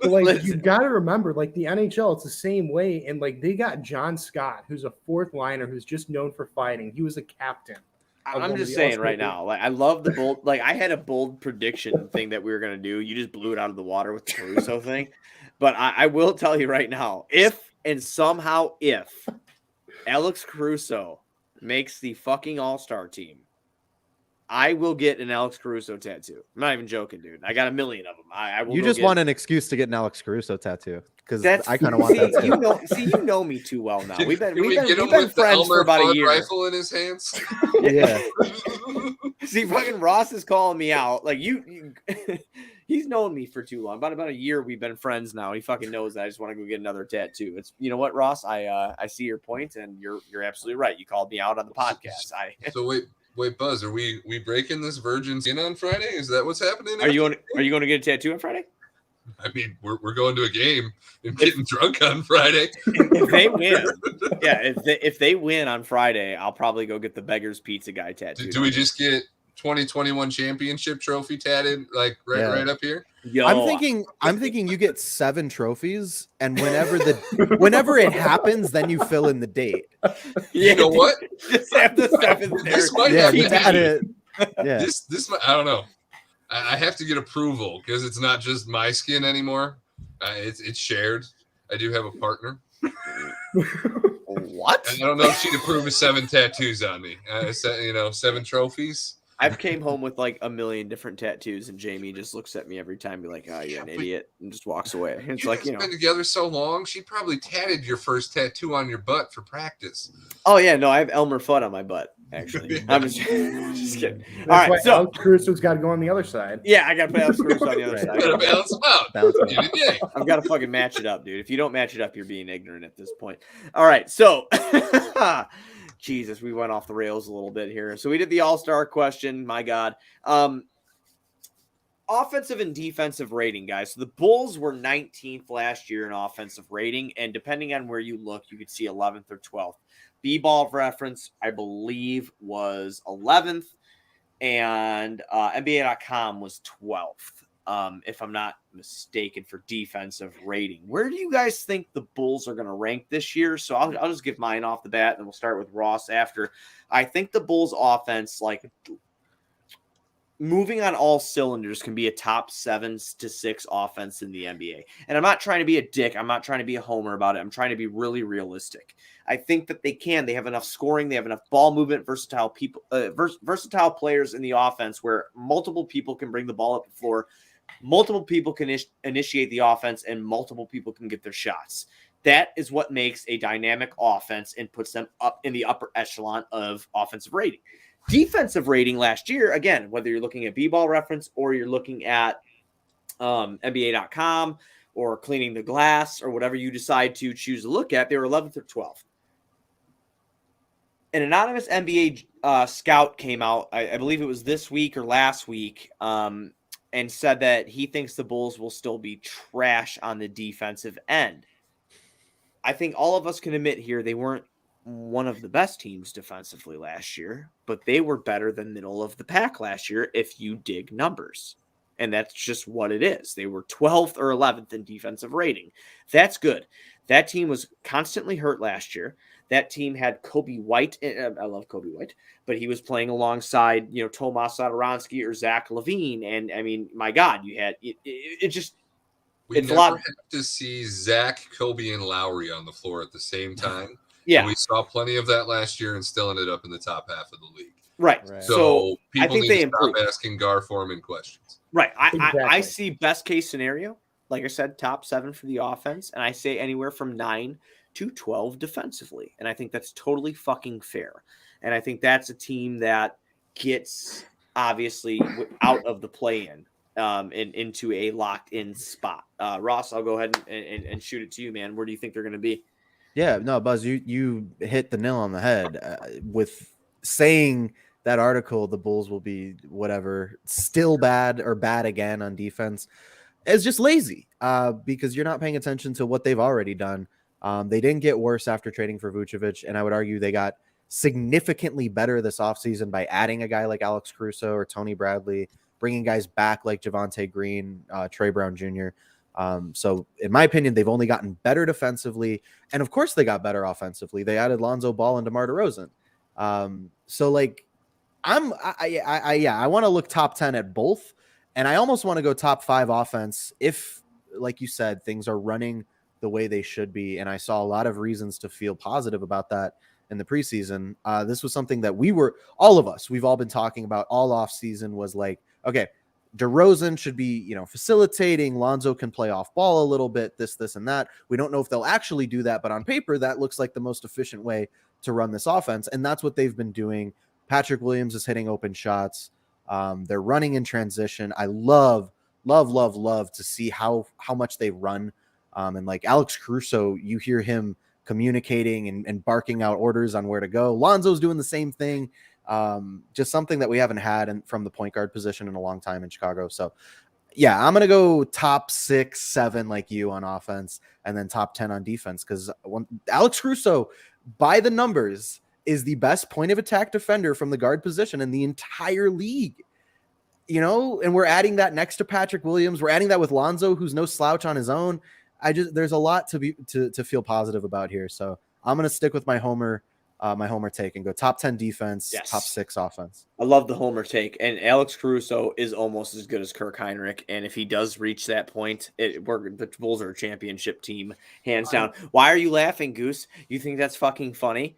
[SPEAKER 5] But you got to remember, the NHL, it's the same way. And they got John Scott, who's a fourth liner, who's just known for fighting. He was a captain.
[SPEAKER 2] I'm just saying right now, I love the bold. I had a bold prediction thing that we were gonna do. You just blew it out of the water with the Caruso thing. But I will tell you right now, if Alex Caruso makes the fucking All-Star team, I will get an Alex Caruso tattoo. I'm not even joking, dude. I got a million of them. I will.
[SPEAKER 4] You just want an excuse to get an Alex Caruso tattoo, because I kind of want that too.
[SPEAKER 2] You know me too well now. We've been
[SPEAKER 3] friends
[SPEAKER 2] for about a year.
[SPEAKER 3] Rifle in his hands.
[SPEAKER 4] Yeah.
[SPEAKER 2] See, fucking Ross is calling me out. He's known me for too long. About a year we've been friends now. He fucking knows that I just want to go get another tattoo. It's, you know what, Ross? I see your point, and you're absolutely right. You called me out on the podcast.
[SPEAKER 3] So wait, Buzz, are we breaking this virgin skin on Friday? Is that what's happening?
[SPEAKER 2] Are you going to get a tattoo on Friday?
[SPEAKER 3] I mean, we're going to a game and getting drunk on Friday.
[SPEAKER 2] If they win, if they win on Friday, I'll probably go get the Beggar's Pizza guy tattoo.
[SPEAKER 3] Do we just get 2021 championship trophy tatted right up here?
[SPEAKER 2] Yo,
[SPEAKER 4] I'm thinking you get 7 trophies, and whenever it happens, then you fill in the date.
[SPEAKER 3] You know what?
[SPEAKER 2] Just have the stuff in there.
[SPEAKER 3] This might This I don't know. I have to get approval because it's not just my skin anymore. It's shared. I do have a partner.
[SPEAKER 2] What?
[SPEAKER 3] I don't know if she'd approve of 7 tattoos on me. 7 trophies.
[SPEAKER 2] I've came home with a million different tattoos, and Jamie just looks at me every time and be like, "Oh, you're an idiot," and just walks away. It's
[SPEAKER 3] been together so long. She probably tatted your first tattoo on your butt for practice.
[SPEAKER 2] Oh yeah, no, I have Elmer Fudd on my butt. Actually, I'm just kidding.
[SPEAKER 5] All right, so Alex Caruso's got to go on the other side.
[SPEAKER 2] Yeah, I got to put Alex Caruso on the other side.
[SPEAKER 3] Got to balance them out.
[SPEAKER 2] I've got to fucking match it up, dude. If you don't match it up, you're being ignorant at this point. All right, so. Jesus, we went off the rails a little bit here. So we did the All-Star question. My God. offensive and defensive rating, guys. So the Bulls were 19th last year in offensive rating, and depending on where you look, you could see 11th or 12th. B-Ball reference, I believe, was 11th, and NBA.com was 12th, if I'm not mistaken, for defensive rating. Where do you guys think the Bulls are going to rank this year? So I'll just give mine off the bat, and we'll start with Ross after. I think the Bulls offense, like, moving on all cylinders, can be a top 7 to 6 offense in the NBA. And I'm not trying to be a dick. I'm not trying to be a homer about it. I'm trying to be really realistic. I think that they can. They have enough scoring. They have enough ball movement, versatile players in the offense where multiple people can bring the ball up the floor, multiple people can initiate the offense, and multiple people can get their shots. That is what makes a dynamic offense and puts them up in the upper echelon of offensive rating. Defensive rating last year, again, whether you're looking at B-Ball reference or you're looking at NBA.com or cleaning the glass or whatever you decide to choose to look at, they were 11th or 12th. An anonymous NBA scout came out, I believe it was this week or last week, and said that he thinks the Bulls will still be trash on the defensive end. I think all of us can admit here they weren't one of the best teams defensively last year, but they were better than middle of the pack last year if you dig numbers. And that's just what it is. They were 12th or 11th in defensive rating. That's good. That team was constantly hurt last year. That team had Kobe White. I love Kobe White, but he was playing alongside, Tomas Satoransky or Zach LaVine. And I mean, my God, you had it just.
[SPEAKER 3] We never have to see Zach, Kobe, and Lowry on the floor at the same time.
[SPEAKER 2] Yeah.
[SPEAKER 3] And we saw plenty of that last year and still ended up in the top half of the league.
[SPEAKER 2] Right.
[SPEAKER 3] So people
[SPEAKER 2] I think
[SPEAKER 3] need
[SPEAKER 2] they
[SPEAKER 3] to stop asking Gar Foreman questions.
[SPEAKER 2] Right.
[SPEAKER 5] Exactly.
[SPEAKER 2] I see best case scenario, like I said, top 7 for the offense. And I say anywhere from 9 to 12 defensively. And I think that's totally fucking fair. And I think that's a team that gets obviously out of the play-in and into a locked-in spot. Ross, I'll go ahead and shoot it to you, man. Where do you think they're going to be?
[SPEAKER 4] Yeah, no, Buzz, you hit the nail on the head with saying that article. The Bulls will be whatever, still bad or bad again on defense. It's just lazy because you're not paying attention to what they've already done. They didn't get worse after trading for Vucevic, and I would argue they got significantly better this offseason by adding a guy like Alex Caruso or Tony Bradley, bringing guys back like Javonte Green, Trey Brown Jr. So in my opinion, they've only gotten better defensively. And of course they got better offensively. They added Lonzo Ball and DeMar DeRozan. So like I want to look top 10 at both. And I almost want to go top 5 offense if, like you said, things are running the way they should be. And I saw a lot of reasons to feel positive about that in the preseason. This was something that we've all been talking about all off season was like, okay, DeRozan should be, facilitating. Lonzo can play off ball a little bit, this, and that. We don't know if they'll actually do that, but on paper, that looks like the most efficient way to run this offense. And that's what they've been doing. Patrick Williams is hitting open shots. They're running in transition. I love to see how much they run. And like Alex Caruso, you hear him communicating and barking out orders on where to go. Lonzo's doing the same thing. Just something that we haven't had from the point guard position in a long time in Chicago. So yeah, I'm going to go top 6, 7 like you on offense and then top 10 on defense. Cause Alex Caruso by the numbers is the best point of attack defender from the guard position in the entire league, and we're adding that next to Patrick Williams. We're adding that with Lonzo, who's no slouch on his own. There's a lot to feel positive about here. So I'm going to stick with my homer take and go top 10 defense, yes. Top 6 offense.
[SPEAKER 2] I love the homer take. And Alex Caruso is almost as good as Kirk Heinrich. And if he does reach that point, the Bulls are a championship team, hands down. Why are you laughing, Goose? You think that's fucking funny?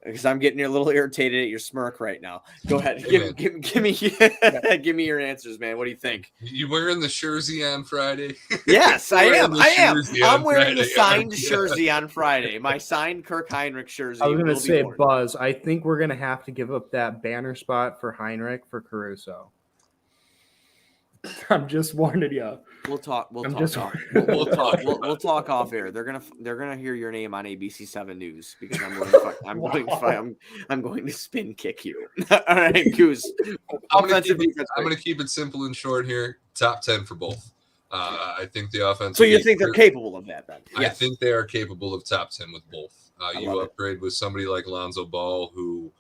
[SPEAKER 2] Because I'm getting a little irritated at your smirk right now. Go ahead. Give me your answers, man. What do you think?
[SPEAKER 3] You wearing the jersey on Friday?
[SPEAKER 2] Yes, I am. I'm wearing the signed jersey on Friday. My signed Kirk Heinrich jersey.
[SPEAKER 5] I was going to say, Buzz, I think we're going to have to give up that banner spot for Heinrich for Caruso. I'm just warning you.
[SPEAKER 2] We'll talk.
[SPEAKER 5] I'm just
[SPEAKER 2] We'll talk. We'll talk off air. They're gonna hear your name on ABC7 News because I'm going to spin kick you. All right, Goose.
[SPEAKER 3] I'm gonna keep it simple and short here. Top 10 for both. I think the offense.
[SPEAKER 2] So you think they're capable of that then?
[SPEAKER 3] Yes. I think they are capable of top 10 with both. You upgrade with somebody like Lonzo Ball, who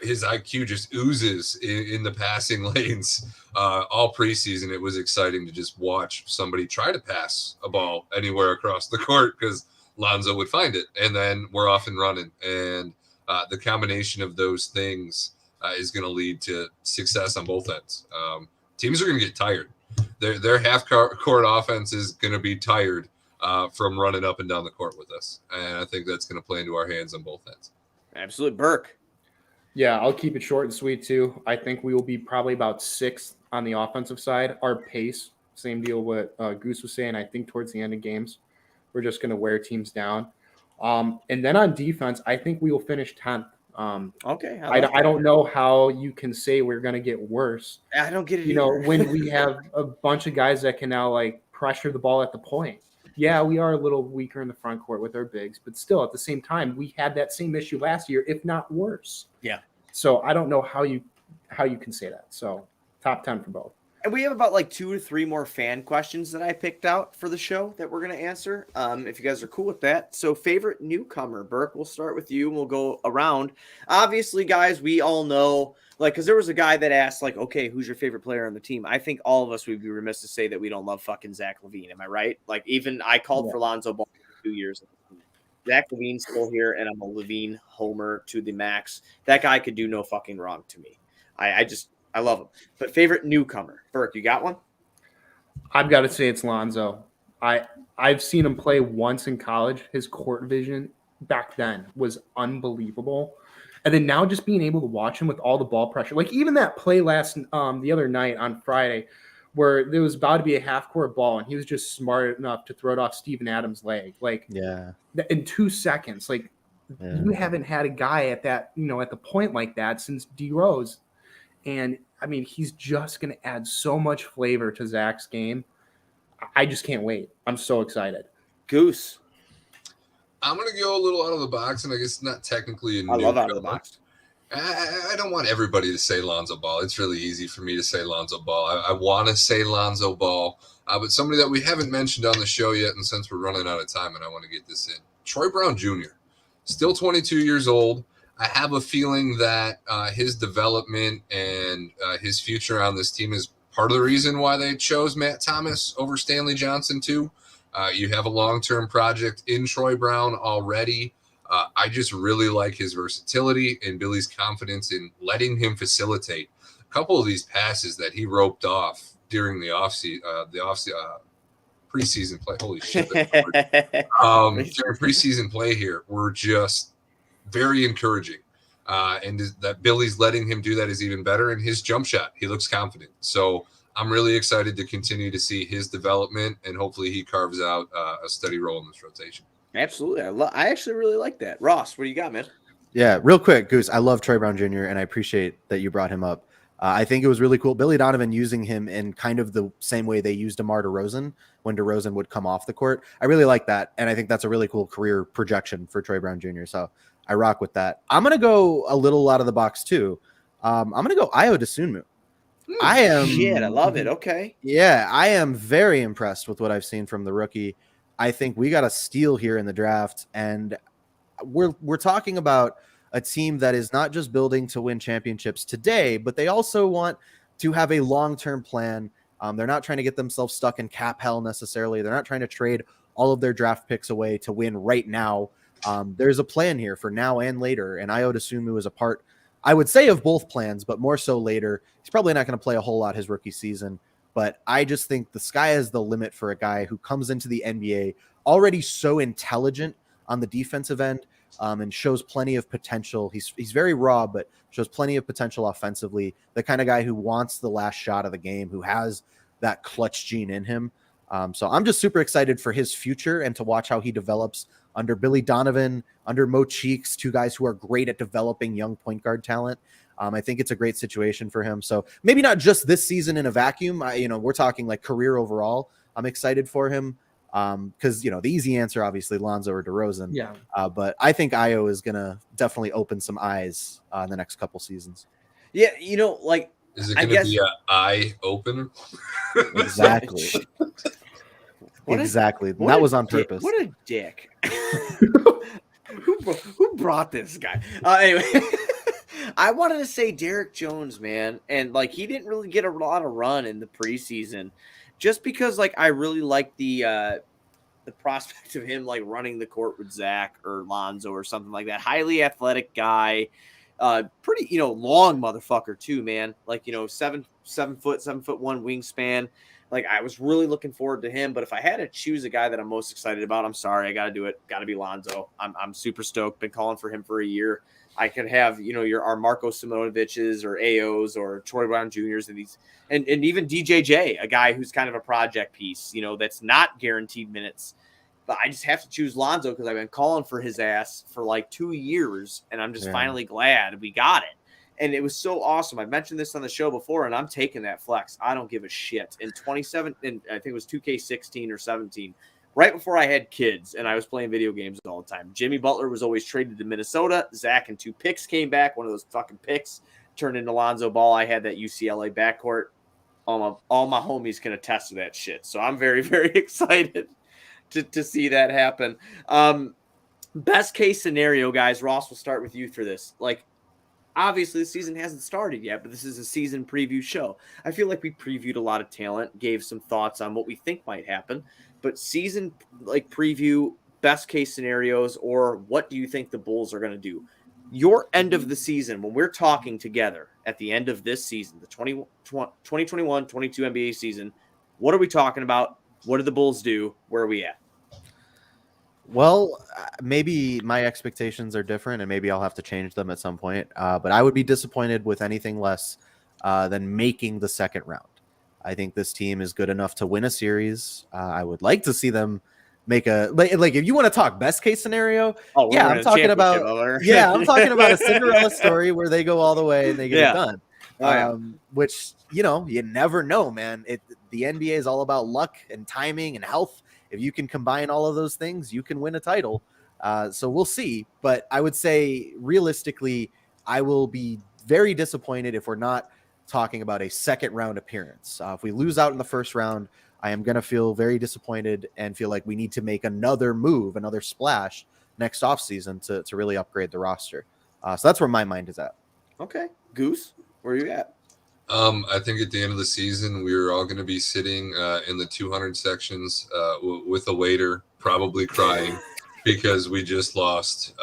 [SPEAKER 3] his IQ just oozes in the passing lanes. All preseason, it was exciting to just watch somebody try to pass a ball anywhere across the court because Lonzo would find it, and then we're off and running. And the combination of those things is going to lead to success on both ends. Teams are going to get tired. Their half-court offense is going to be tired from running up and down the court with us, and I think that's going to play into our hands on both ends.
[SPEAKER 2] Absolutely. Burke.
[SPEAKER 5] Yeah, I'll keep it short and sweet too. I think we will be probably about 6th on the offensive side. Our pace, same deal what Goose was saying. I think towards the end of games, we're just going to wear teams down. And then on defense, I think we will finish 10th.
[SPEAKER 2] Okay.
[SPEAKER 5] I don't know how you can say we're going to get worse.
[SPEAKER 2] I don't get it.
[SPEAKER 5] You know, when we have a bunch of guys that can now like pressure the ball at the point. Yeah, we are a little weaker in the front court with our bigs, but still at the same time, we had that same issue last year, if not worse.
[SPEAKER 2] Yeah.
[SPEAKER 5] So I don't know how you can say that. So top 10 for both.
[SPEAKER 2] And we have about like 2 or 3 more fan questions that I picked out for the show that we're going to answer. If you guys are cool with that. So favorite newcomer, Burke, we'll start with you and we'll go around. Obviously, guys, we all know, like, because there was a guy that asked, like, okay, who's your favorite player on the team? I think all of us would be remiss to say that we don't love fucking Zach LaVine. Am I right? Like, even I called for Lonzo Ball for 2 years. Zach LaVine's still here, and I'm a LaVine homer to the max. That guy could do no fucking wrong to me. I love him. But favorite newcomer, Burke, you got one?
[SPEAKER 5] I've got to say it's Lonzo. I've seen him play once in college. His court vision back then was unbelievable. And then now just being able to watch him with all the ball pressure, like even that play the other night on Friday where there was about to be a half-court ball and he was just smart enough to throw it off Steven Adams' leg. Like in 2 seconds, like you haven't had a guy at that, at the point like that since D Rose. And I mean, he's just going to add so much flavor to Zach's game. I just can't wait. I'm so excited.
[SPEAKER 2] Goose.
[SPEAKER 3] I'm going to go a little out of the box, and I guess not technically
[SPEAKER 2] I love out of the box.
[SPEAKER 3] I don't want everybody to say Lonzo Ball. It's really easy for me to say Lonzo Ball. I want to say Lonzo Ball, but somebody that we haven't mentioned on the show yet, and since we're running out of time and I want to get this in, Troy Brown Jr., still 22 years old. I have a feeling that his development and his future on this team is part of the reason why they chose Matt Thomas over Stanley Johnson too. You have a long-term project in Troy Brown already. I just really like his versatility and Billy's confidence in letting him facilitate a couple of these passes that he roped off during the preseason play. Holy shit! During preseason play here, were just very encouraging. And that Billy's letting him do that is even better. And his jump shot, he looks confident. So I'm really excited to continue to see his development, and hopefully he carves out a steady role in this rotation.
[SPEAKER 2] Absolutely. I actually really like that. Ross, what do you got, man?
[SPEAKER 4] Yeah, real quick, Goose, I love Troy Brown Jr., and I appreciate that you brought him up. I think it was really cool. Billy Donovan using him in kind of the same way they used DeMar DeRozan when DeRozan would come off the court. I really like that, and I think that's a really cool career projection for Troy Brown Jr., so I rock with that. I'm going to go a little out of the box, too. I'm going to go Ayo Dosunmu.
[SPEAKER 2] I love it. Okay.
[SPEAKER 4] Yeah, I am very impressed with what I've seen from the rookie. I think we got a steal here in the draft, and we're talking about a team that is not just building to win championships today, but they also want to have a long-term plan. They're not trying to get themselves stuck in cap hell necessarily. They're not trying to trade all of their draft picks away to win right now. There's a plan here for now and later, and Ayo Dosunmu is a part, I would say, of both plans, but more so later. He's probably not going to play a whole lot his rookie season, but I just think the sky is the limit for a guy who comes into the NBA already so intelligent on the defensive end, and shows plenty of potential. He's very raw, but shows plenty of potential offensively. The kind of guy who wants the last shot of the game, who has that clutch gene in him. So I'm just super excited for his future and to watch how he develops under Billy Donovan, under Mo Cheeks, two guys who are great at developing young point guard talent. I think it's a great situation for him. So maybe not just this season in a vacuum. We're talking like career overall. I'm excited for him because, the easy answer, obviously, Lonzo or DeRozan.
[SPEAKER 5] Yeah.
[SPEAKER 4] But I think Io is going to definitely open some eyes in the next couple seasons.
[SPEAKER 2] Yeah,
[SPEAKER 3] is it going to be an eye opener?
[SPEAKER 4] Exactly. Exactly. That was on purpose.
[SPEAKER 2] What a dick. Who brought this guy? Anyway, I wanted to say Derek Jones, man. And he didn't really get a lot of run in the preseason just because I really like the prospect of him running the court with Zach or Lonzo or something like that. Highly athletic guy. Pretty, long motherfucker too, man. 7'1" wingspan. I was really looking forward to him, but if I had to choose a guy that I'm most excited about, I'm sorry, I got to do it. Got to be Lonzo. I'm super stoked. Been calling for him for a year. I could have, our Marco Simonoviches or AOs or Troy Brown Juniors and even DJJ, a guy who's kind of a project piece, that's not guaranteed minutes. But I just have to choose Lonzo because I've been calling for his ass for 2 years, and I'm just finally glad we got it. And it was so awesome. I mentioned this on the show before, and I'm taking that flex. I don't give a shit. In 27, and I think it was 2K16 or 17, right before I had kids and I was playing video games all the time. Jimmy Butler was always traded to Minnesota. Zach and 2 picks came back. One of those fucking picks turned into Lonzo Ball. I had that UCLA backcourt. All my homies can attest to that shit. So I'm very, very excited to see that happen. Best case scenario, guys. Ross, we'll start with you for this. Obviously, the season hasn't started yet, but this is a season preview show. I feel like we previewed a lot of talent, gave some thoughts on what we think might happen, but season preview, best case scenarios, or what do you think the Bulls are going to do? Your end of the season, when we're talking together at the end of this season, the 2021-22 NBA season, what are we talking about? What do the Bulls do? Where are we at?
[SPEAKER 4] Well, maybe my expectations are different, and maybe I'll have to change them at some point. But I would be disappointed with anything less than making the second round. I think this team is good enough to win a series. I would like to see them make if you want to talk best case scenario. I'm talking about a Cinderella story where they go all the way and they get it done. Which you never know, man. The NBA is all about luck and timing and health. If you can combine all of those things, you can win a title. So we'll see. But I would say realistically, I will be very disappointed if we're not talking about a second round appearance. If we lose out in the first round, I am going to feel very disappointed and feel like we need to make another move, another splash next offseason to really upgrade the roster. So that's where my mind is at.
[SPEAKER 2] Okay. Goose, where are you at?
[SPEAKER 3] I think at the end of the season, we're all going to be sitting in the 200 sections with a waiter, probably crying because we just lost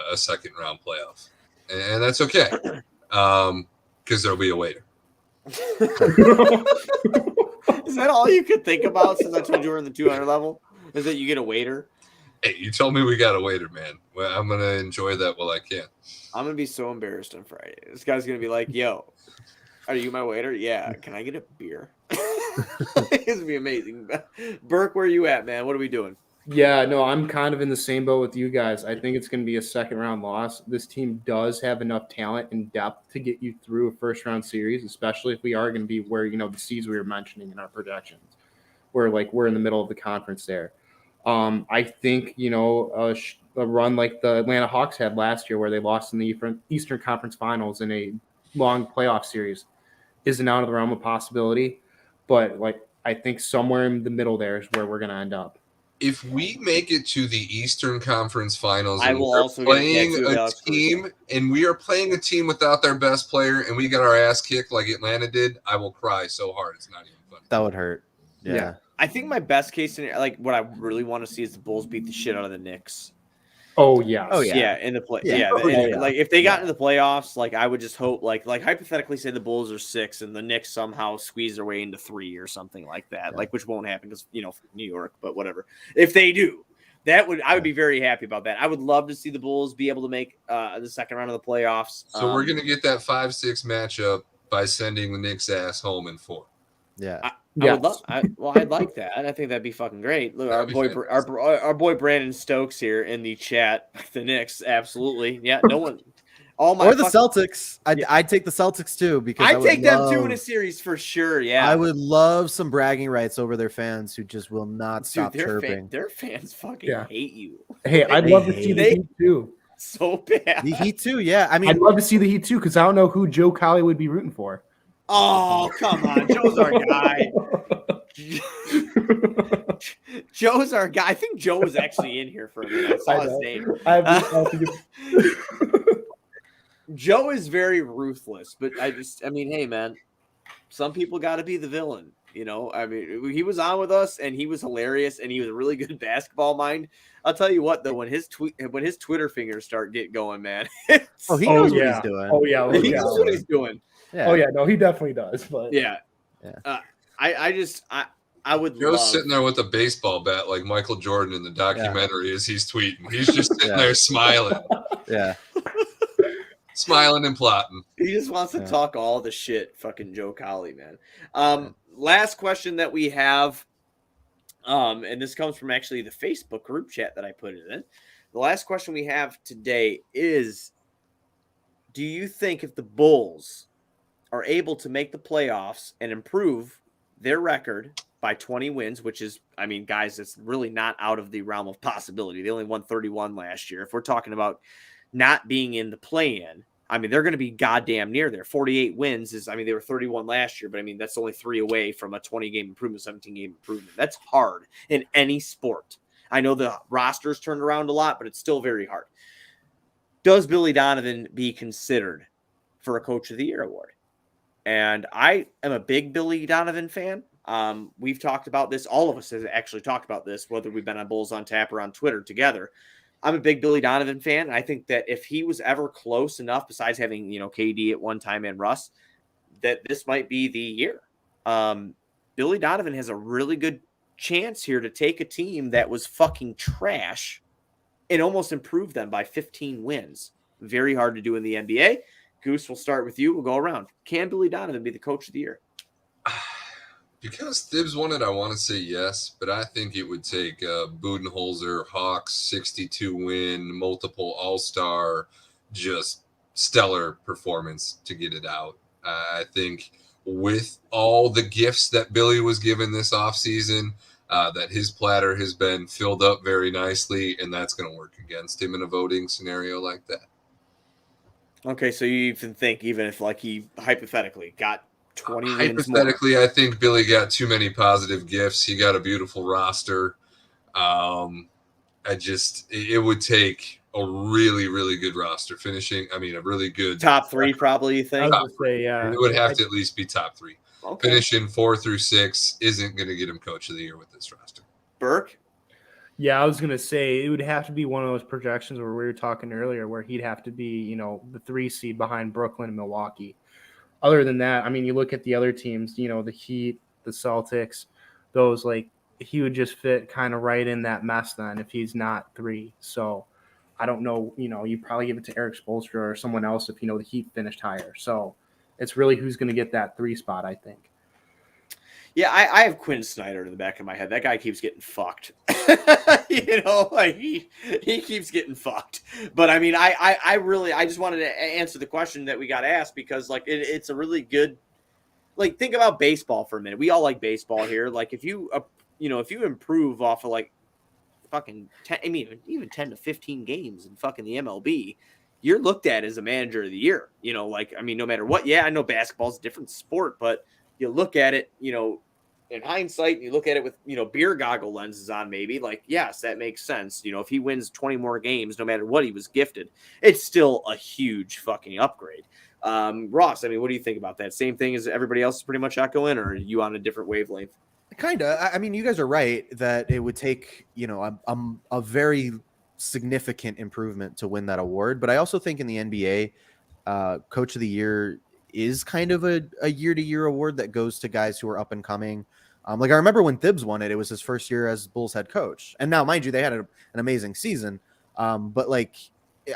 [SPEAKER 3] a second round playoff. And that's okay because there'll be a waiter.
[SPEAKER 2] Is that all you could think about since I told you we're in the 200 level? Is that you get a waiter?
[SPEAKER 3] Hey, you told me we got a waiter, man. Well, I'm going to enjoy that while I can.
[SPEAKER 2] I'm going to be so embarrassed on Friday. This guy's going to be like, yo, are you my waiter? Yeah. Can I get a beer? It's going to be amazing. Burke, where are you at, man? What are we doing?
[SPEAKER 5] Yeah, no, I'm kind of in the same boat with you guys. I think it's going to be a second round loss. This team does have enough talent and depth to get you through a first round series, especially if we are going to be where, the seeds we were mentioning in our projections, where we're in the middle of the conference there. I think, a run like the Atlanta Hawks had last year where they lost in the Eastern Conference Finals in a long playoff series isn't out of the realm of possibility. But, I think somewhere in the middle there is where we're going to end up.
[SPEAKER 3] If we make it to the Eastern Conference Finals
[SPEAKER 2] I
[SPEAKER 3] and
[SPEAKER 2] will
[SPEAKER 3] we're
[SPEAKER 2] also
[SPEAKER 3] playing
[SPEAKER 2] get
[SPEAKER 3] a team and we are playing a team without their best player and we got our ass kicked like Atlanta did, I will cry so hard it's not even funny.
[SPEAKER 4] That would hurt. Yeah.
[SPEAKER 2] I think my best case scenario, what I really want to see is the Bulls beat the shit out of the Knicks.
[SPEAKER 5] Oh yeah.
[SPEAKER 2] Yeah, in the play. Yeah. If they got into the playoffs, I would just hope hypothetically say the Bulls are 6 and the Knicks somehow squeeze their way into 3 or something like that.
[SPEAKER 4] Yeah.
[SPEAKER 2] Which won't happen because New York, but whatever. If they do, I would be very happy about that. I would love to see the Bulls be able to make the second round of the playoffs.
[SPEAKER 3] So we're gonna get that 5-6 matchup by sending the Knicks ass home in 4.
[SPEAKER 4] Yeah.
[SPEAKER 2] I would love. I'd like that. I think that'd be fucking great. Look, our boy Brandon Stokes here in the chat. The Knicks, absolutely. Yeah, no one. All my
[SPEAKER 4] or the Celtics. I'd take the Celtics too because
[SPEAKER 2] I take them too in a series for sure. Yeah,
[SPEAKER 4] I would love some bragging rights over their fans who just will not stop chirping.
[SPEAKER 2] Their fans fucking hate you.
[SPEAKER 5] Hey, I'd love to see the Heat too.
[SPEAKER 2] So bad.
[SPEAKER 4] The Heat too, yeah. I mean,
[SPEAKER 5] I'd love to see the Heat too because I don't know who Joe Colley would be rooting for.
[SPEAKER 2] Oh, come on. Joe's our guy. Joe's our guy. I think Joe was actually in here for a minute. I saw his name. Joe is very ruthless, but I mean, hey, man, some people got to be the villain. You know, I mean, he was on with us and he was hilarious and he was a really good basketball mind. I'll tell you what, though, when his Twitter fingers start going, man.
[SPEAKER 4] He knows what he's doing.
[SPEAKER 2] He knows what he's doing.
[SPEAKER 5] Yeah. Oh yeah, no, he definitely does. But
[SPEAKER 2] I would.
[SPEAKER 3] Joe's sitting there with a baseball bat like Michael Jordan in the documentary as he's tweeting. He's just sitting there smiling.
[SPEAKER 4] Yeah.
[SPEAKER 3] Smiling and plotting.
[SPEAKER 2] He just wants to talk all the shit, fucking Joe Colley, man. Last question that we have, and this comes from actually the Facebook group chat that I put it in. The last question we have today is, do you think if the Bulls are able to make the playoffs and improve their record by 20 wins, which is, I mean, guys, it's really not out of the realm of possibility. They only won 31 last year. If we're talking about not being in the play-in, I mean, they're going to be goddamn near there. 48 wins is, I mean, they were 31 last year, but I mean, that's only 3 away from a 20-game improvement, 17-game improvement. That's hard in any sport. I know the roster's turned around a lot, but it's still very hard. Does Billy Donovan be considered for a Coach of the Year award? And I am a big Billy Donovan fan. We've talked about this. All of us have actually talked about this, whether we've been on Bulls on Tap or on Twitter together. I'm a big Billy Donovan fan. I think that if he was ever close enough, besides having, KD at one time and Russ, that this might be the year. Billy Donovan has a really good chance here to take a team that was fucking trash and almost improve them by 15 wins. Very hard to do in the NBA. Goose, we'll start with you. We'll go around. Can Billy Donovan be the Coach of the Year?
[SPEAKER 3] Because Thibs won it, I want to say yes, but I think it would take Budenholzer, Hawks, 62-win, multiple All-Star, just stellar performance to get it out. I think with all the gifts that Billy was given this offseason, that his platter has been filled up very nicely, and that's going to work against him in a voting scenario like that.
[SPEAKER 2] Okay, so you even think, even if like he hypothetically got 20 wins
[SPEAKER 3] hypothetically, I think Billy got too many positive gifts. He got a beautiful roster. It would take a really, really good roster finishing. I mean, a really good
[SPEAKER 2] top 3, probably. You think?
[SPEAKER 3] It would have to at least be top 3. Okay. Finishing 4 through 6 isn't going to get him Coach of the Year with this roster.
[SPEAKER 2] Burke?
[SPEAKER 5] Yeah, I was going to say it would have to be one of those projections where we were talking earlier where he'd have to be, the 3 seed behind Brooklyn and Milwaukee. Other than that, I mean, you look at the other teams, the Heat, the Celtics, those, like, he would just fit kind of right in that mess then if he's not 3. So I don't know, you probably give it to Eric Spoelstra or someone else if, the Heat finished higher. So it's really who's going to get that 3 spot, I think.
[SPEAKER 2] Yeah, I have Quinn Snyder in the back of my head. That guy keeps getting fucked. He keeps getting fucked. But I mean, I just wanted to answer the question that we got asked because like it's a really good, like, think about baseball for a minute. We all like baseball here. Like if you improve off of like fucking 10, I mean, even 10 to 15 games in fucking the MLB, you're looked at as a manager of the year. Like, I mean, no matter what. Yeah, I know basketball's a different sport, but you look at it, in hindsight, and you look at it with, beer goggle lenses on, maybe like, yes, that makes sense. If he wins 20 more games, no matter what he was gifted, it's still a huge fucking upgrade. Ross, I mean, what do you think about that? Same thing as everybody else is pretty much echoing, or are you on a different wavelength?
[SPEAKER 4] Kind of. I mean, you guys are right that it would take, a very significant improvement to win that award. But I also think in the NBA, Coach of the Year is kind of a year-to-year award that goes to guys who are up and coming. Like I remember when Thibs won it, it was his first year as Bulls head coach. And now, mind you, they had an amazing season. But like,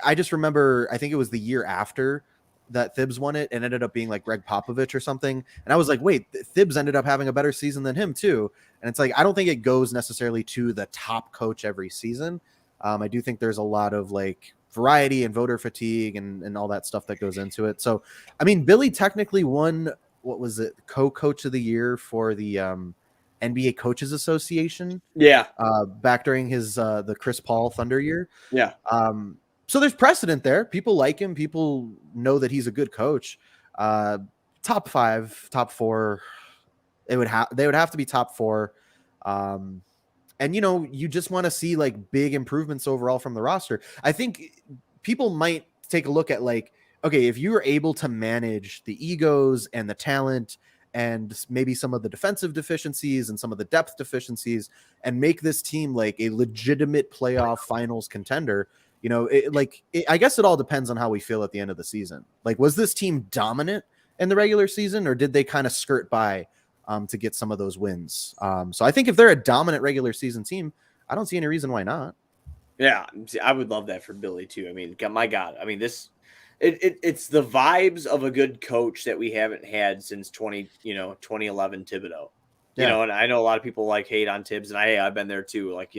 [SPEAKER 4] I just remember, I think it was the year after that Thibs won it and ended up being like Greg Popovich or something. And I was like, wait, Thibs ended up having a better season than him too. And it's like, I don't think it goes necessarily to the top coach every season. I do think there's a lot of like variety and voter fatigue and all that stuff that goes into it. So, I mean, Billy technically won, what was it, co-coach of the year for the NBA Coaches Association.
[SPEAKER 2] Yeah.
[SPEAKER 4] Back during his the Chris Paul Thunder year.
[SPEAKER 2] Yeah.
[SPEAKER 4] So there's precedent there. People like him. People know that he's a good coach. Top 5, top 4. They would have to be top 4. And you just want to see like big improvements overall from the roster. I think people might take a look at like, okay, if you are able to manage the egos and the talent and maybe some of the defensive deficiencies and some of the depth deficiencies and make this team like a legitimate playoff finals contender, I guess it all depends on how we feel at the end of the season. Like, was this team dominant in the regular season, or did they kind of skirt by to get some of those wins? So I think if they're a dominant regular season team, I don't see any reason why not. Yeah,
[SPEAKER 2] I would love that for Billy too. I mean, my God, I mean, it's the vibes of a good coach that we haven't had since 2011 Thibodeau. And I know a lot of people like hate on Tibbs, and I've been there too. Like,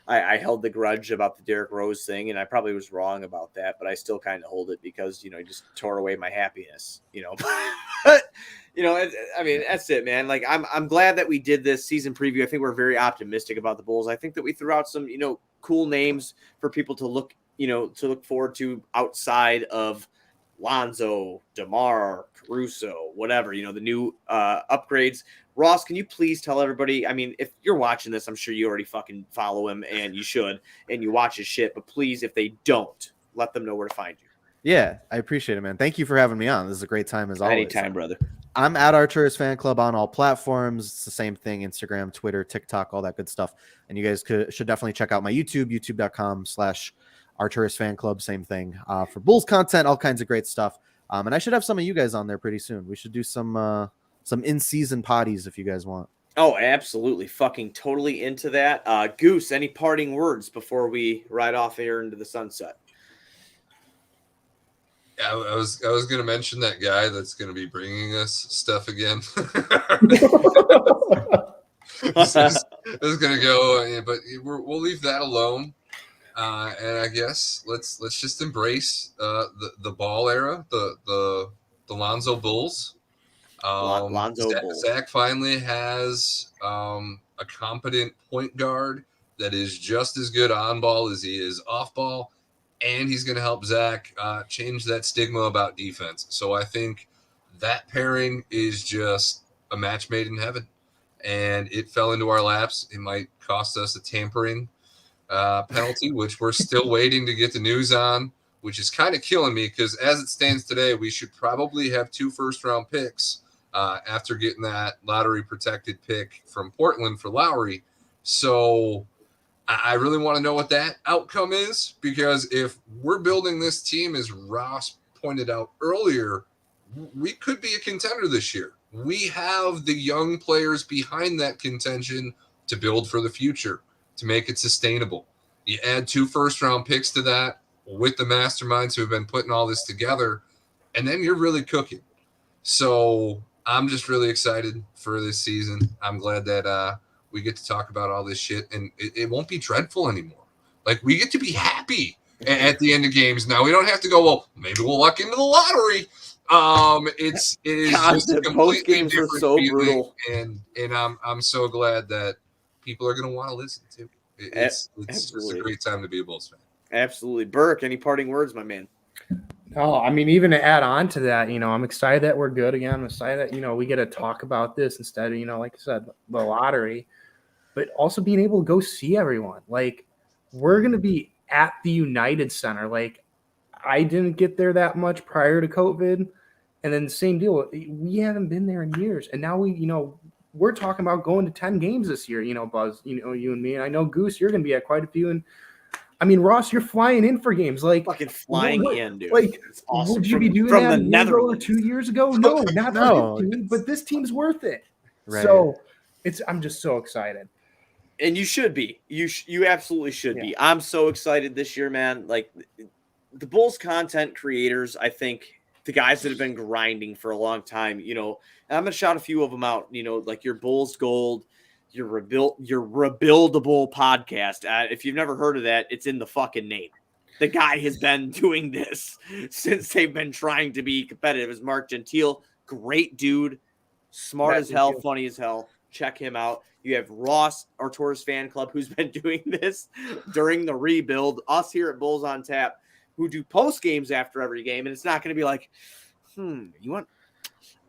[SPEAKER 2] I held the grudge about the Derrick Rose thing, and I probably was wrong about that, but I still kind of hold it because, he just tore away my happiness, But, I mean, that's it, man. Like, I'm glad that we did this season preview. I think we're very optimistic about the Bulls. I think that we threw out some, cool names for people to look forward to outside of Lonzo, DeMar, Caruso, whatever, the new upgrades. Ross, can you please tell everybody? I mean, if you're watching this, I'm sure you already fucking follow him, and you should, and you watch his shit. But please, if they don't, let them know where to find you.
[SPEAKER 4] Yeah, I appreciate it, man. Thank you for having me on. This is a great time as always.
[SPEAKER 2] Anytime, brother.
[SPEAKER 4] I'm at Arturus Fan Club on all platforms. It's the same thing: Instagram, Twitter, TikTok, all that good stuff. And you guys should definitely check out my YouTube, youtube.com/Arturus Fan Club. Same thing for Bulls content, all kinds of great stuff. And I should have some of you guys on there pretty soon. We should do some in-season potties if you guys want.
[SPEAKER 2] Oh, absolutely. Fucking totally into that. Goose, any parting words before we ride off here into the sunset?
[SPEAKER 3] Yeah, I was going to mention that guy that's going to be bringing us stuff again. This is going to go, but we'll leave that alone. And I guess let's just embrace the ball era, the Lonzo Bulls.
[SPEAKER 2] Lonzo Bulls.
[SPEAKER 3] Zach finally has a competent point guard that is just as good on ball as he is off ball, and he's going to help Zach change that stigma about defense. So I think that pairing is just a match made in heaven, and it fell into our laps. It might cost us a tampering penalty, which we're still waiting to get the news on, which is kind of killing me because as it stands today, we should probably have 2 first-round picks after getting that lottery-protected pick from Portland for Lowry. So I really want to know what that outcome is, because if we're building this team, as Ross pointed out earlier, we could be a contender this year. We have the young players behind that contention to build for the future, to make it sustainable. You add 2 first-round picks to that with the masterminds who have been putting all this together, and then you're really cooking. So I'm just really excited for this season. I'm glad that we get to talk about all this shit, and it won't be dreadful anymore. Like, we get to be happy at the end of games now. We don't have to go, well, maybe we'll luck into the lottery. It is just a completely different feeling, brutal. And I'm so glad that people are going to want to listen to. It's just a great time to be a Bulls fan.
[SPEAKER 2] Absolutely. Burke, any parting words, my man?
[SPEAKER 5] No, I mean, even to add on to that, I'm excited that we're good again. I'm excited that, we get to talk about this instead of, like I said, the lottery, but also being able to go see everyone. Like, we're going to be at the United Center. Like, I didn't get there that much prior to COVID. And then same deal. We haven't been there in years. And now we're talking about going to 10 games this year, Buzz, you and me. And I know, Goose, you're going to be at quite a few. And I mean, Ross, you're flying in for games. Like,
[SPEAKER 2] fucking flying in, dude.
[SPEAKER 5] Like,
[SPEAKER 2] it's awesome.
[SPEAKER 5] Would you be doing
[SPEAKER 2] from
[SPEAKER 5] that
[SPEAKER 2] the Netherlands
[SPEAKER 5] 2 years ago? No, not for this team, but this team's worth it. Right. So I'm just so excited.
[SPEAKER 2] And you should be. You absolutely should be. I'm so excited this year, man. Like, the Bulls content creators, I think the guys that have been grinding for a long time, you know, and I'm going to shout a few of them out, you know, like your Bulls Gold, your Rebuildable podcast. If you've never heard of that, it's in the fucking name. The guy has been doing this since they've been trying to be competitive. Is Mark Gentile, great dude, smart as hell, funny as hell. Check him out. You have Ross, our Taurus fan club, who's been doing this during the rebuild. Us here at Bulls on Tap, who do post games after every game, and it's not going to be like,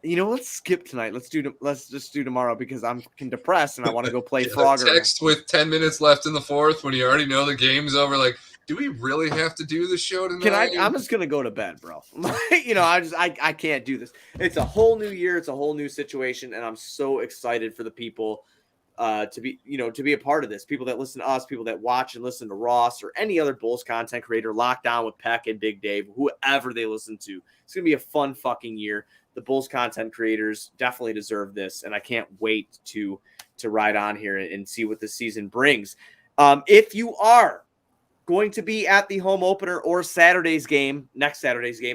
[SPEAKER 2] let's skip tonight. Let's just do tomorrow because I'm fucking depressed and I want to go play Frogger.
[SPEAKER 3] Text with 10 minutes left in the fourth when you already know the game's over. Like, do we really have to do the show tonight?
[SPEAKER 2] I'm just gonna go to bed, bro. I can't do this. It's a whole new year. It's a whole new situation, and I'm so excited for the people to be a part of this. People that listen to us, people that watch and listen to Ross or any other Bulls content creator, locked down with Peck and Big Dave, whoever they listen to. It's gonna be a fun fucking year. The Bulls content creators definitely deserve this, and I can't wait to ride on here and see what this season brings. If you are going to be at the home opener or next Saturday's game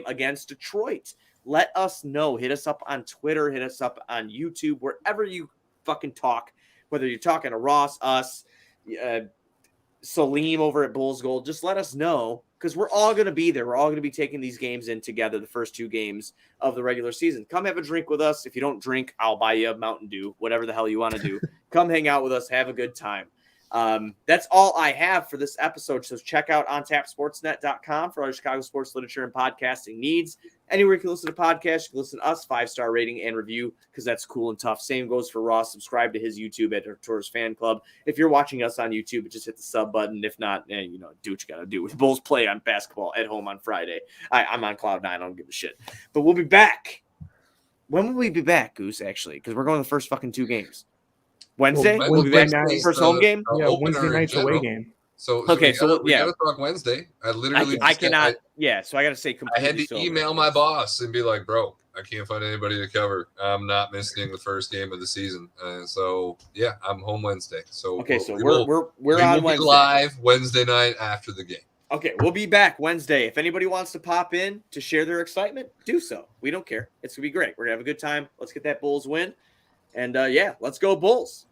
[SPEAKER 2] against Detroit, let us know. Hit us up on Twitter, hit us up on YouTube, wherever you fucking talk, whether you're talking to Ross, us, Salim over at Bulls Gold, just let us know because we're all going to be there. We're all going to be taking these games in together, the first 2 games of the regular season. Come have a drink with us. If you don't drink, I'll buy you a Mountain Dew, whatever the hell you want to do. Come hang out with us. Have a good time. That's all I have for this episode. So check out ontapsportsnet.com for all your Chicago sports literature and podcasting needs. Anywhere you can listen to podcasts, you can listen to us, 5-star rating and review, because that's cool and tough. Same goes for Ross. Subscribe to his YouTube at Taurus Fan Club. If you're watching us on YouTube, just hit the sub button. If not, do what you got to do. Bulls play on basketball at home on Friday. I'm on Cloud9. I don't give a shit. But we'll be back. When will we be back, Goose, actually? Because we're going to the first fucking 2 games. Wednesday? We'll be back to the first home game?
[SPEAKER 5] Yeah, Wednesday night's away game.
[SPEAKER 3] So we gotta talk Wednesday. I literally
[SPEAKER 2] I cannot. So I got to say completely.
[SPEAKER 3] I had to email my boss and be like, bro, I can't find anybody to cover. I'm not missing the first game of the season. So yeah, I'm home Wednesday. So
[SPEAKER 2] okay, we're on Wednesday.
[SPEAKER 3] Live Wednesday night after the game.
[SPEAKER 2] Okay, we'll be back Wednesday. If anybody wants to pop in to share their excitement, do so. We don't care. It's gonna be great. We're gonna have a good time. Let's get that Bulls win. And let's go Bulls.